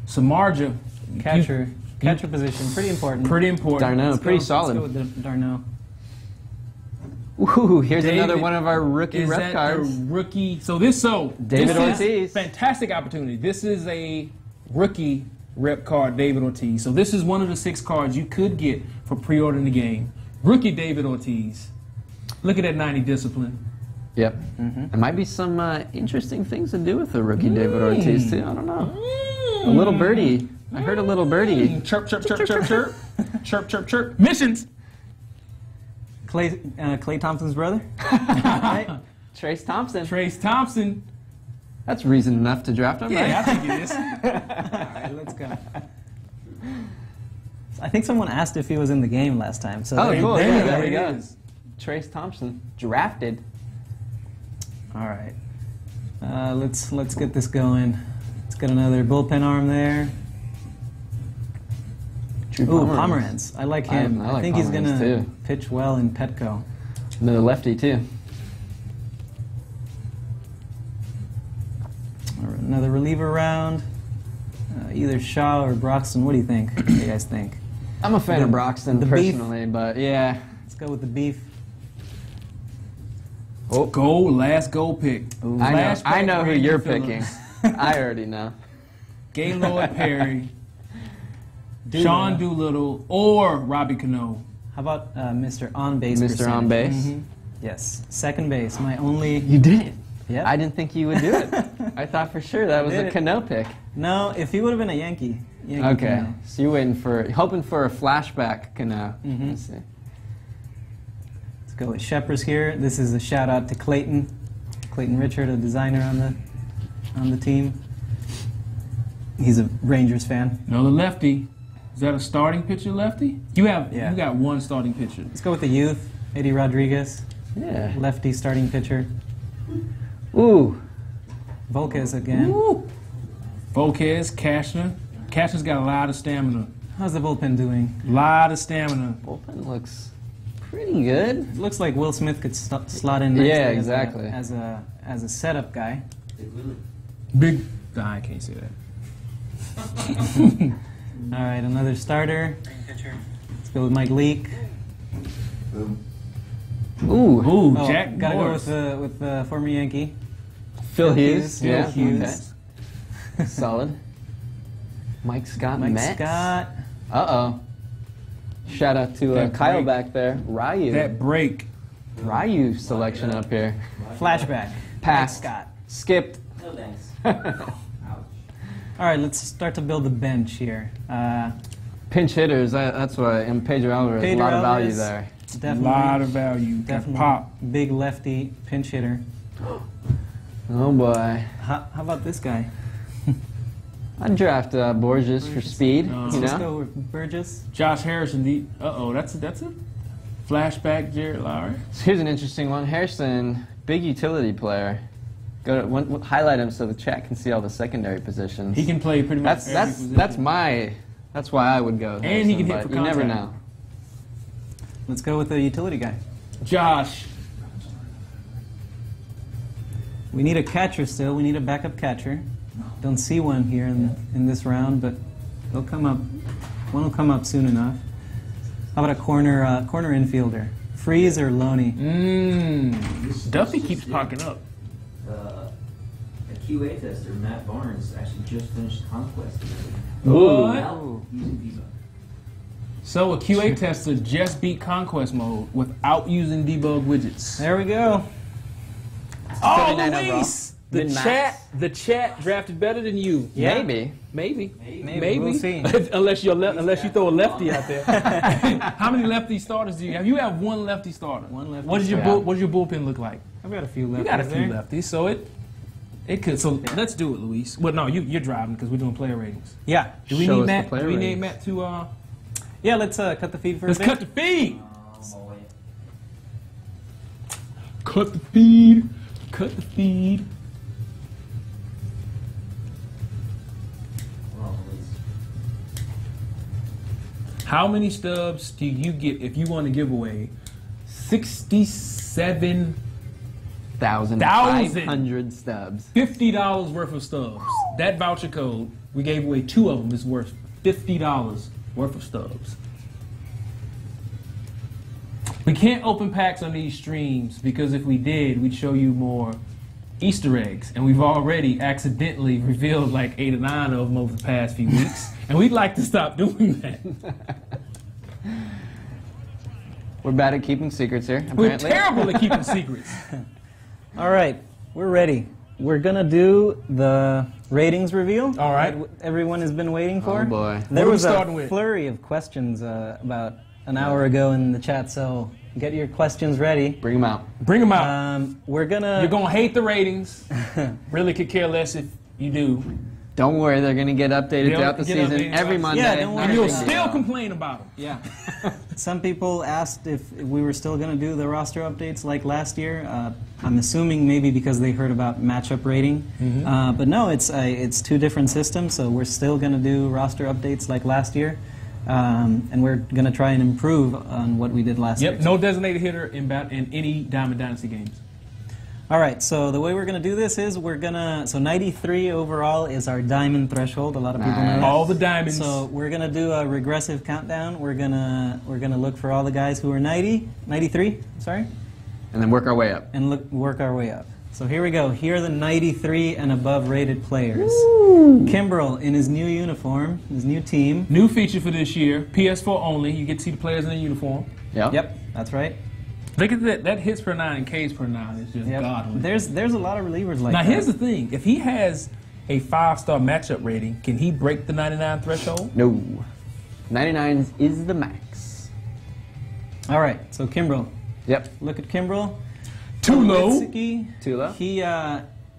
Samardzija. Catcher position, pretty important. Pretty important. Darno, pretty solid. Let's go with Darno. Ooh, here's David, another one of our rookie is rep that cards. the rookie? David this Ortiz. is fantastic opportunity. This is a rookie rep card, David Ortiz. So this is one of the 6 cards you could get for pre-ordering the game. Rookie David Ortiz. Look at that 90 discipline. Yep. There might be some interesting things to do with the rookie David Ortiz too. I don't know. A little birdie. I heard a little birdie. Chirp, chirp, chirp, chirp, chirp. Chirp, chirp, chirp. Missions. Clay Thompson's brother. Right? Trace Thompson. Trace Thompson. That's reason enough to draft him, Yeah, right? I think it is. All right, let's go. I think someone asked if he was in the game last time. So Oh, cool. There Yeah, you go. there we It go. is. Trace Thompson, drafted. All right. Let's get this going. Let's get another bullpen arm there. Ooh, Pomeranz. I like him. I like think he's Pomeranz, gonna too. pitch well in Petco. Another lefty too. Another reliever round. Either Shaw or Broxton. What do you think? What do you guys think? I'm a fan of Broxton the beef. personally, but yeah. Let's go with the beef. Last goal pick. I know who Brandon you're Phillips. picking. I already know. Gaylord Perry, Sean Doolittle, or Robbie Cano. How about Mr. On Base? Mr. On Base. Mm-hmm. Yes, second base. My only. You did it. Yep. I didn't think you would do it. I thought for sure that was did a it. Cano pick. No, if he would have been a Yankee. Okay, Cano. so you're hoping for a flashback Cano. Mhm. Let's see. Let's go with Sheppers here. This is a shout out to Clayton Richard, a designer on the team. He's a Rangers fan. Another lefty. Is that a starting pitcher lefty? You got one starting pitcher. Let's go with the youth, Eddie Rodriguez, Yeah. lefty starting pitcher. Ooh. Volquez again. Woo. Volquez, Cashner. Cashner's got a lot of stamina. How's the bullpen doing? Lot of stamina. Bullpen looks pretty good. It looks like Will Smith could slot in nicely Yeah, exactly. as a setup guy. Big. I can't say that. All right, another starter. Let's go with Mike Leake. Ooh. Ooh, Oh, Jack gotta Morris. go with the former Yankee. Phil Hughes. Phil Yeah. Hughes. Okay. Solid. Mike Scott. Mike Mets. Scott. Uh-oh. Shout out to That Kyle break. back there. Ryu. That break. Ryu selection up here. Flashback. Passed. Mike Scott. Skipped. No thanks. All right, let's start to build the bench here. Pinch hitters, that's what and Pedro Alvarez, a Pedro lot of value Alvarez. there. A Definitely. lot of value. Got Definitely. pop. Big lefty pinch hitter. Oh boy. How about this guy? I'd draft Borges for speed, you Let's know? go with Burgess. Josh Harrison. That's a flashback. Jared Lowry. So here's an interesting one. Harrison, big utility player. Go to highlight him so the chat can see all the secondary positions. He can play pretty much every position. That's why I would go with And he Harrison, can hit but for you never contact. know. Let's go with the utility guy. Josh. We need a catcher still. We need a backup catcher. Don't see one here in this round, but they'll come up. One will come up soon enough. How about a corner infielder? Freeze or Loney? Duffy keeps popping up. A QA tester, Matt Barnes, actually just finished Conquest. What? Without using debug. So a QA tester just beat Conquest mode without using debug widgets. There we go. Oh, 39 Luis! overall. The chat drafted better than you. Yeah. Maybe. Maybe. We'll see. unless you throw a lefty out there. How many lefty starters do you have? You have one lefty starter. One lefty What does your starter. what does your bullpen look like? I've got a few lefties You got a few there. lefties, so it could. So let's do it, Luis. Well, no, you're driving because we're doing player ratings. Yeah. Do we Show need us the Matt? player Do we need ratings. Matt to? Yeah, let's cut the feed for Let's a bit. cut the feed. Boy. Cut the feed. Cut the feed. Well, How many stubs do you get if you want to give away 67,500 stubs. $50 worth of stubs? That voucher code, we gave away 2 of them, is worth $50 worth of stubs. We can't open packs on these streams because if we did, we'd show you more Easter eggs, and we've already accidentally revealed like 8 or 9 of them over the past few weeks, and we'd like to stop doing that. We're bad at keeping secrets here, apparently. We're terrible at keeping secrets. All right, we're ready. We're gonna do the ratings reveal. All right. That everyone has been waiting for. Oh boy. There What are we was a starting with? flurry of questions about an hour ago in the chat, so get your questions ready. Bring them out. Bring them out. We're gonna. You're gonna hate the ratings. Really could care less if you do. Don't worry, they're going to get updated They'll throughout the get season updated every throughout Monday. the season. Yeah, don't Not worry. And you'll a big still deal. complain about them. Yeah. Some people asked if we were still going to do the roster updates like last year. I'm assuming maybe because they heard about matchup rating. But no, it's 2 different systems, so we're still going to do roster updates like last year. And we're going to try and improve on what we did last year. Yep, no designated hitter in any Diamond Dynasty games. All right, so the way we're going to do this is so 93 overall is our diamond threshold. A lot of people know that. All the diamonds. So we're going to do a regressive countdown. We're going to look for all the guys who are 93, sorry, And then work our way up. and work our way up. So here we go. Here are the 93 and above rated players. Kimbrel in his new uniform, his new team. New feature for this year, PS4 only. You get to see the players in the uniform. Yep, that's right. Look at that. That hits per 9 and Ks per 9 is just Yep. godly. There's a lot of relievers like Now, that. here's the thing. If he has a 5-star matchup rating, can he break the 99 threshold? No. 99 is the max. All right, so Kimbrel. Yep. Look at Kimbrel. Too low. Tulowitzki, Too low? He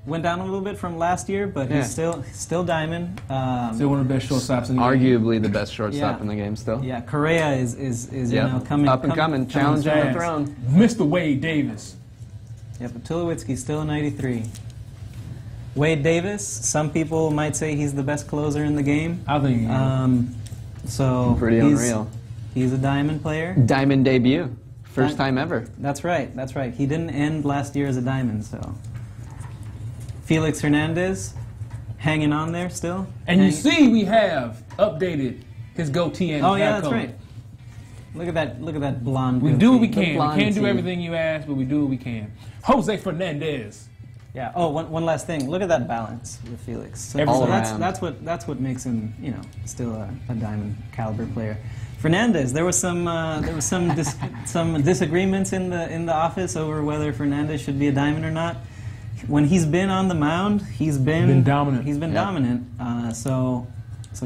went down a little bit from last year, but Yeah. he's still diamond. Still one of the best shortstops in the game. Arguably the best shortstop Yeah. in the game still. Yeah, Correa is Yep. you know coming Up and coming, challenging the fast. throne. Mr. Wade Davis. Yeah, but Tulowitzki's still a 93. Wade Davis. Some people might say he's the best closer in the game. I think So Pretty he's, unreal. He's a diamond player. Diamond debut. First time ever. That's right. That's right. He didn't end last year as a diamond, so. Felix Hernandez, hanging on there still. And you see we have updated his goatee and his Oh yeah, hair that's color. right. Look at that! Look at that blonde. We goatee. do what we The can. We blonde can't do tee. everything you ask, but we do what we can. Jose Fernandez. Yeah. Oh, one last thing. Look at that balance with Felix. So, All around. that's what makes him, you know, still a diamond caliber player. Fernandez. There was some some disagreements in the office over whether Fernandez should be a diamond or not. When he's been on the mound, he's been dominant. He's been Yep. dominant. So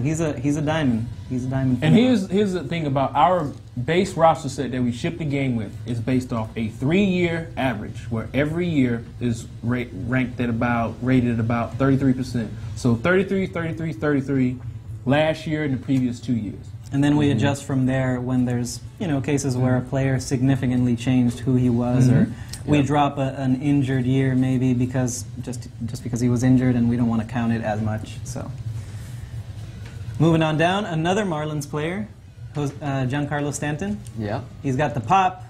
he's a diamond. He's a diamond. And player. here's the thing about our base roster set that we ship the game with is based off a 3-year average, where every year is rated at about 33%. So 33, 33, 33 last year and the previous 2 years. And then we adjust from there when there's, you know, cases where a player significantly changed who he was, or we drop an injured year maybe because just because he was injured and we don't want to count it as much. So moving on down, another Marlins player, Giancarlo Stanton. Yeah. He's got the pop.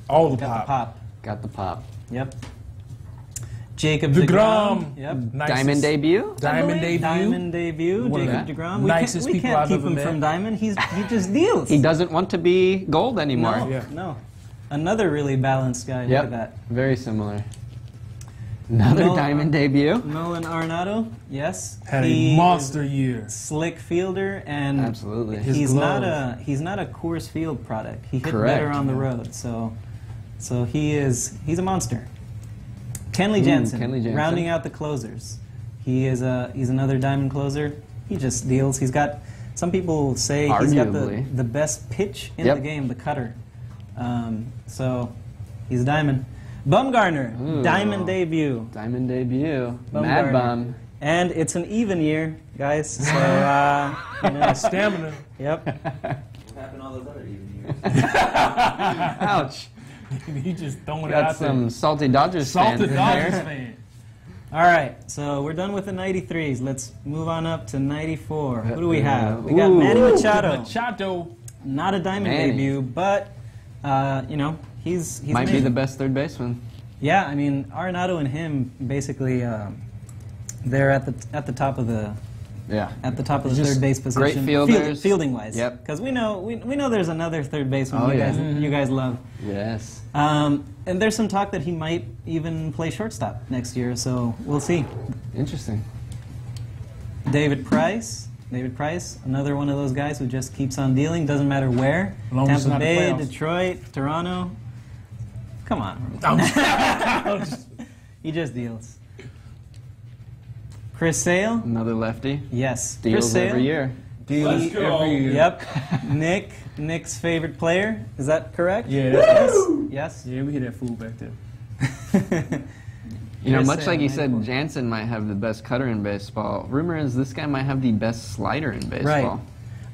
All the Got the pop. pop. Got the pop. Yep. Jacob DeGrom. DeGrom. Yep. Nicest- Diamond debut? Diamond debut. Diamond debut. One of Jacob the DeGrom. nicest we people can't I've keep ever him met. from Diamond. He just deals. He doesn't want to be gold anymore. No, Yeah. no. Another really balanced guy. Yep. Look at that. Very similar. Another No. diamond debut. Nolan Arenado, yes, Had he a monster is year. slick fielder, and Absolutely. His he's not glove. a Coors Field product. He hit Correct. better on the road, so he's a monster. Kenley Jansen, Kenley Jansen. rounding out the closers. He's another diamond closer. He just deals. He's got. Some people say he's got Arguably. the best pitch in Yep. the game, the cutter. So he's a diamond. Bumgarner, Ooh. diamond debut. Diamond debut. Bum Mad Garner. Bum. And it's an even year, guys. So, you know, Stamina. yep. What happened all those other even years? Ouch. He just throwing it Got out some there. salty Dodgers fans Salted in Dodgers there. fan. All right, so we're done with the 93s. Let's move on up to 94. Who do we have? We got Ooh. Manny Machado. Machado. not a diamond Man. debut, but you know, he's Might be amazing. the best third baseman. Yeah, I mean, Arenado and him basically they're at the top of the Yeah. third base position. great fielders. Fielding wise. Yep. Because we know there's another third baseman Oh, you yeah. guys you guys love. Yes. And there's some talk that he might even play shortstop next year, so we'll see. Interesting. David Price, another one of those guys who just keeps on dealing, doesn't matter where. As long as it's Tampa not the Bay, playoffs. Detroit, Toronto. Come on. He just deals. Chris Sale, Another lefty. yes. Chris Deals Sale, every year. Deals Let's go. every year. Yep. Nick's favorite player. Is that correct? Yeah. Yes. Yeah, we hit that fool back there. You know, Chris much Sale, like you 94. said, Jansen might have the best cutter in baseball. Rumor is this guy might have the best slider in baseball. Right.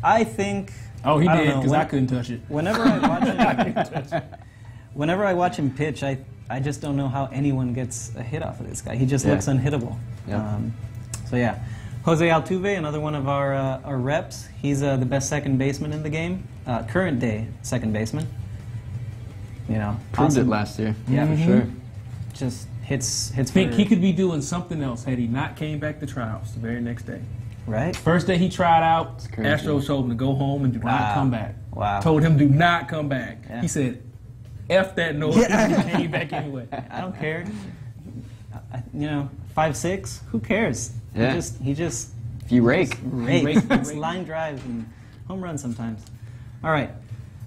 I think. Oh, he I don't did know, because I when- couldn't touch it. Whenever I watch him pitch, I just don't know how anyone gets a hit off of this guy. He just Yeah. looks unhittable. Yeah. So yeah, Jose Altuve, another one of our reps. He's the best second baseman in the game, current day second baseman. You know, Proved awesome. it last year. Yeah, Mhm. for sure. Just hits. I think for- he could be doing something else had he not came back to tryouts the very next day. right. First day he tried out, crazy. Astros told him to go home and do Wow. not come back. Wow. Told him do not come back. Yeah. He said, F that noise. Yeah. He came back anyway. I don't care. You know, 5'6", who cares? Yeah. He just If you rake. Rake. It's line drives and home runs sometimes. All right,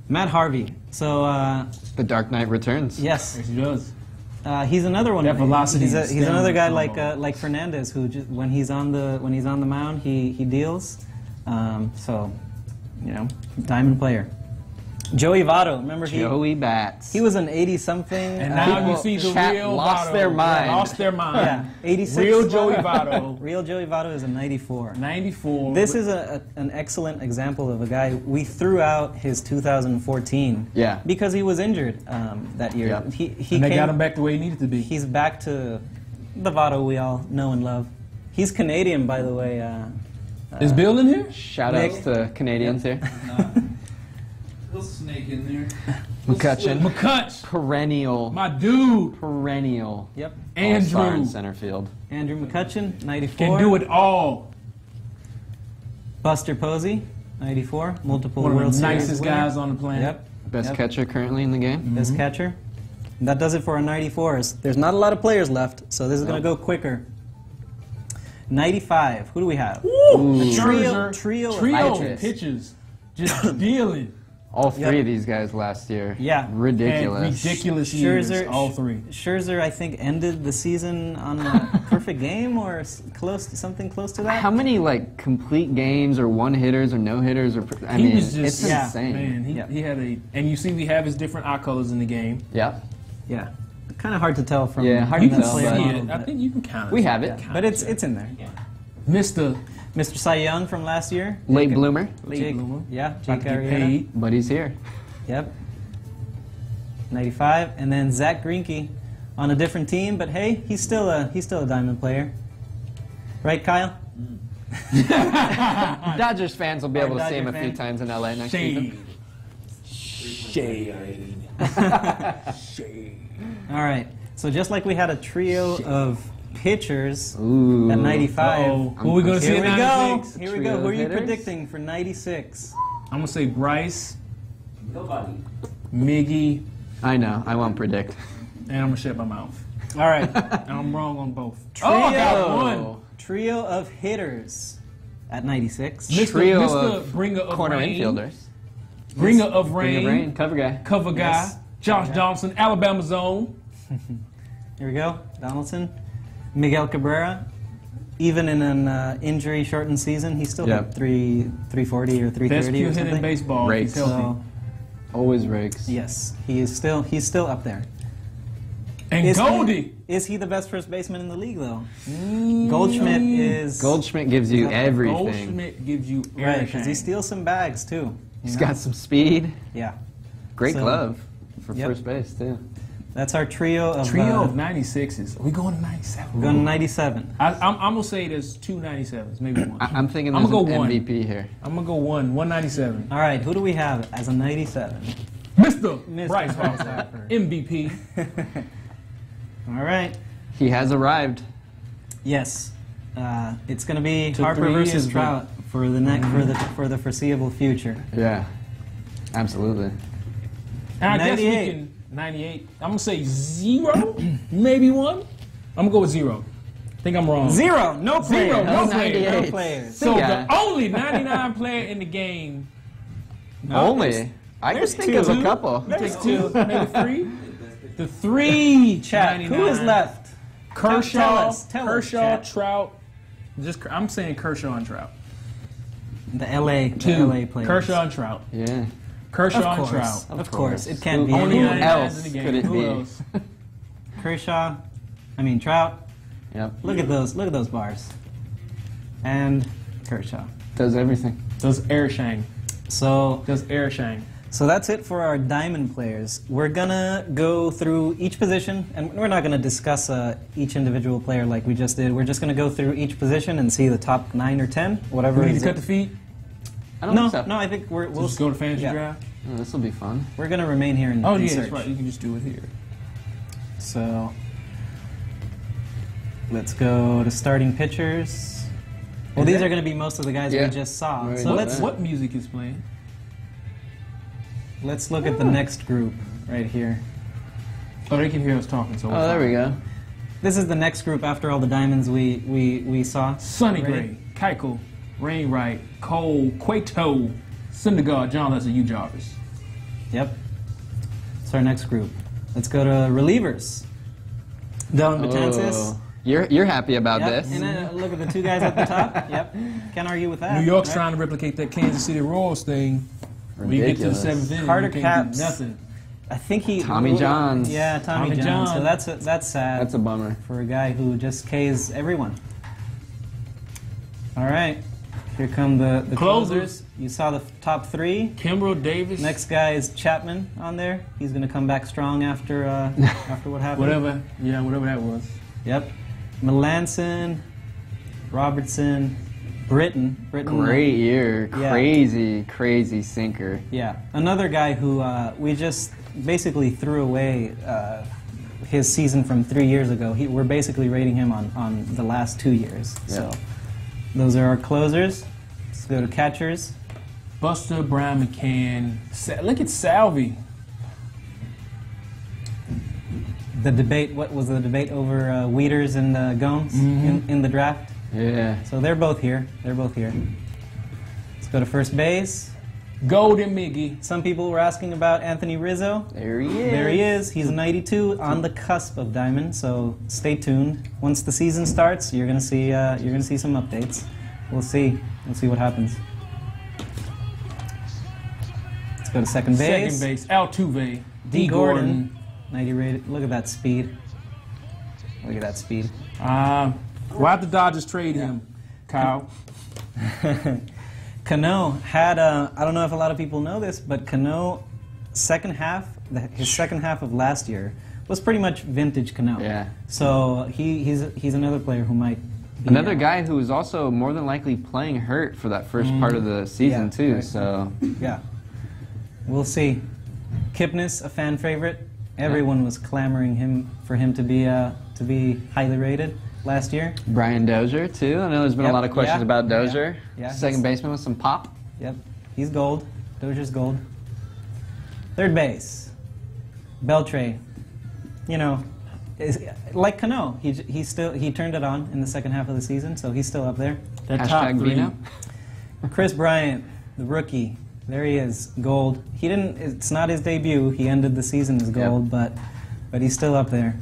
Matt Harvey. So The Dark Knight Returns. yes, Yes, he does. he's another one. That velocity He's, is he's another guy stamina. like Fernandez, who just when he's on the mound, he deals. So, you know, diamond player. Joey Votto. Remember Joey Bats. he was an 80-something. And now you People- see the chat real lost Votto. their mind. Lost their mind. Yeah, 86. Real Joey Votto. Real Joey Votto is a 94. 94. This is an excellent example of a guy. We threw out his 2014 Yeah. because he was injured that year. Yep. He and they came, got him back the way he needed to be. He's back to the Votto we all know and love. He's Canadian, by the way. Is Bill in here? Shout outs Nick. to Canadians here. He'll snake in there. McCutcheon. McCutch. Perennial. My dude. Perennial. Yep. All-star Andrew. in center field. Andrew McCutcheon, 94. Can do it all. Buster Posey, 94. Multiple One World of the Series nicest winner. guys on the planet. Yep. Best Yep. catcher currently in the game. Best catcher. And that does it for our 94s. There's not a lot of players left, so this is going to go quicker. 95. Who do we have? Ooh. Trio Trio of of pitchers. pitches. Just dealing. All three Yep. of these guys last year. Yeah. Ridiculous. And ridiculous years, Scherzer, all three. Scherzer, I think, ended the season on a perfect game or close to something close to that. How many like complete games or one hitters or no hitters or I mean was just, it's yeah, insane. Man, Yeah. he had a, and you see we have his different eye colors in the game. Yeah. Yeah, kind of hard to tell from. Yeah, hard from to the tell, player but- See model, it. I but- think you can count it. We have it. yeah. But it's in there. Mr. Mr. Cy Young from last year. Late bloomer, Late bloomer. Yeah, About Jake to get Arrieta. paid. but he's here. Yep. 95, and then Zach Greinke on a different team, but hey, he's still a diamond player, right, Kyle? Dodgers fans will be Our able to see him a Dodger few fan. times in LA next Shade. season. Shade. All right. So just like we had a trio of pitchers Ooh. at 95. Uh-oh. Who we gonna see Here at we go. 96? Here we Trio go. Who are of you hitters? predicting for 96? I'm gonna say Bryce, Nobody. Miggy, I know. I won't predict. and I'm gonna shut my mouth. All right. And I'm wrong on both. Trio. Oh, I got one. Trio of hitters at 96. Trio Mr. of Bringer of corner rain. infielders. Bringer of Ring rain. of rain, cover guy. Cover guy. Yes. Josh Johnson, Alabama zone. Here we go. Donaldson. Miguel Cabrera. Even in an injury-shortened season, he still Yep. hit 340 or 330 Best or pure hit in something. baseball. Rakes. He's healthy. So, Always rakes. yes, he's still up there. And Is Goldie. Is he the best first baseman in the league, though? Goldschmidt is... Goldschmidt gives you everything. Goldschmidt gives you Right, everything. because he steals some bags, too. He's got some speed. Yeah. Great So- glove for Yep. first base too. That's our trio of... Trio of 96s. Are we going to 97? We're going to 97. I'm going to say there's 2 97s, maybe one. I'm thinking I'm there's gonna an go one. MVP here. I'm going to go 197. All right, who do we have as a 97? Mr. Bryce Harper, MVP. All right. He has arrived. Yes. It's going to be Took Harper 3 versus years, Trout for the for the foreseeable future. Yeah, absolutely. And I guess we 98. can... 98. I'm going to say 0, maybe 1. I'm going to go with 0. I think I'm wrong. 0. No players. Zero, no No players. players. So Yeah. the only 99 player in the game... Only. I there's just think two. of a couple. You take 2, maybe 3? The 3 Chat. 99. Who is left? Kershaw, Tell us, Kershaw, chat. Trout. I'm saying Kershaw and Trout. The LA 2. players. Kershaw and Trout. Yeah. Kershaw Of and course. Trout. Of course. It can't be Only Who anyone. 99s else in the game. could it Who be? else? Kershaw. Trout. Yep. Look at those bars. And Kershaw. Does everything. Does Airshang. So That's it for our diamond players. We're gonna go through each position, and we're not gonna discuss each individual player like we just did. We're just gonna go through each position and see the top 9 or 10, whatever. We need is to cut it. the feet. I don't No, think so. no, I think we'll Just go to fantasy yeah. draft. Oh, this will be fun. We're gonna remain here in, Oh in yeah, search. that's right. You can just do it here. So let's go to starting pitchers. Well, these are going to be most of the guys Yeah. we just saw. Right. So What music is playing? let's look at the next group right here. Oh, they can hear us talking. So Oh, there we go. This is the next group after all the diamonds we saw. Sunny Ready? Gray, Keuchel, Rainwright, Cole, Cueto, Syndergaard, John Lester, Yu Jarvis. Yep. It's our next group. Let's go to relievers. Dylan Betances. Oh, you're happy about Yep. this. And then look at the 2 guys at the top. Yep. Can't argue with that. New York's right? trying to replicate that Kansas City Royals thing. When you get to the Ridiculous. 7th inning, Carter you can't Capps. do nothing. I think he. Tommy John. Yeah, Tommy Tommy John. John. So that's sad. That's a bummer. For a guy who just Ks everyone. All right, here come the closers. You saw the top 3. Kimbrel, Davis, Next guy is Chapman on there. He's going to come back strong after after what happened. whatever that was. Yep. Melanson, Robertson, Britton. Great year. Yeah. Crazy sinker. Yeah. Another guy who we just basically threw away his season from 3 years ago. We're basically rating him on the last 2 years. Yeah. So those are our closers. Let's go to catchers. Buster, Brian McCann. Look at Salvi. The debate, what was the debate over Wieters and Gomes in the draft? Yeah. So they're both here. Let's go to first base. Golden Miggy. Some people were asking about Anthony Rizzo. There he is. There he is. He's 92, on the cusp of diamond. So stay tuned. Once the season starts, you're gonna see some updates. We'll see what happens. Let's go to second base. Second base, Altuve. D. Gordon, 90 rated. Look at that speed. We'll have the Dodgers trade him, Kyle. Cano had I don't know if a lot of people know this, but Cano his second half of last year was pretty much vintage Cano. Yeah. So he's another player who might be, Another guy who was also more than likely playing hurt for that first part of the season Yeah, too. right. So Yeah. We'll see. Kipnis, a fan favorite. Everyone was clamoring for him to be highly rated last year. Brian Dozier too. I know there's been a Yep, lot of questions yeah, about Dozier. yeah, Second baseman with some pop. Yep. He's gold. Dozier's gold. Third base. Beltre. You know, like Cano, he turned it on in the second half of the season, so he's still up there. That top Hashtag 3. Vino. Chris Bryant, the rookie. There he is, gold. It's not his debut. He ended the season as gold, but he's still up there.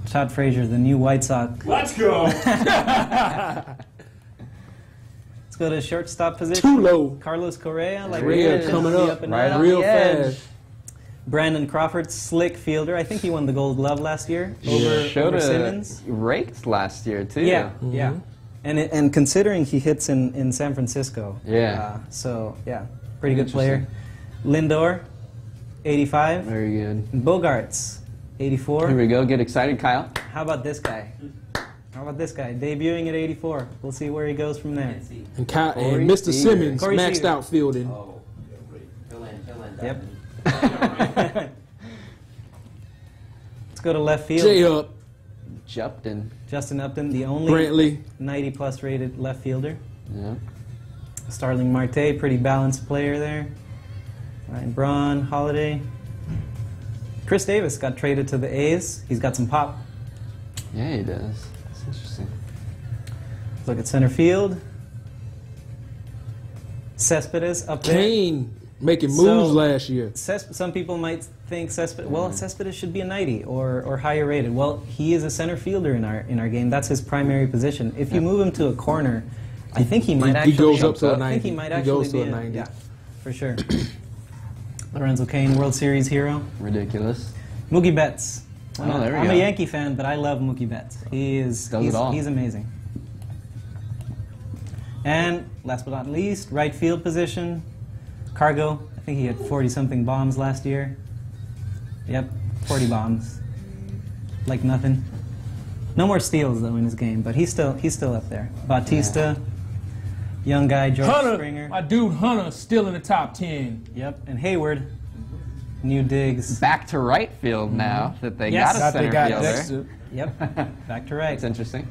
Todd Frazier, the new White Sox. Let's go. Let's go to shortstop position. Too low. Carlos Correa, like There he we is. were Coming just up, and right down. on real the edge. fast. Brandon Crawford, slick fielder. I think he won the Gold Glove last year over Showed Simmons. raked last year too. Yeah, yeah. And considering he hits in San Francisco, Yeah. so yeah, pretty good player. Lindor, 85. Very good. Bogarts, 84. Here we go. Get excited, Kyle. How about this guy? How about this guy? Debuting at 84. We'll see where he goes from there. And Mr. Simmons Corey maxed Seager. out fielding. Oh, yeah, great. He'll end Yep. that. Let's go to left field. J-Up, Justin Upton, the only Brantley. 90-plus rated left fielder. Yeah. Starling Marte, pretty balanced player there. Ryan Braun, Holiday. Chris Davis got traded to the A's. He's got some pop. Yeah, he does. That's interesting. Look at center field. Cespedes up there. Kane making moves So- last year. Some people might think Cespedes. Well, Cespedes should be a 90 or higher rated. Well, he is a center fielder in our game. That's his primary position. If you move him to a corner, I think he might actually. He goes up to a 90. I think he might He actually goes to be a 90. Yeah, for sure. Lorenzo Cain, World Series hero. Ridiculous. Mookie Betts. Oh, there we I'm go. a Yankee fan, but I love Mookie Betts. He's it all. He's amazing. And last but not least, right field position. Cargo. I think he had 40-something bombs last year. Yep, 40 bombs. Like nothing. No more steals though in his game, but he's still up there. Bautista, young guy George Springer. My dude Hunter still in the top 10. Yep, and Hayward. New digs. Back to right field now that they Yes. got a center fielder. Dexter. Yep, back to right. That's interesting.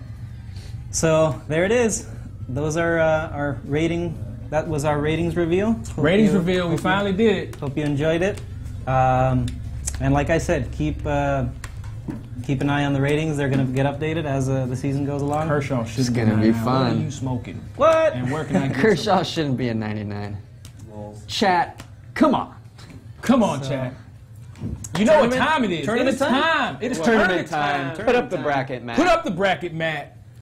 So there it is. Those are our rating. That was our ratings reveal. Ratings reveal. We finally did it. Hope you enjoyed it. And like I said, keep an eye on the ratings. They're going to get updated as the season goes along. Kershaw should It's gonna be What fun. are you smoking? What? And where can I get Kershaw shouldn't be a 99. Walls. Chat, come on. Come on, Chad. You know what time it is. Tournament It is time. It is Tournament time. Put up the bracket, Matt. Put up the bracket, Matt.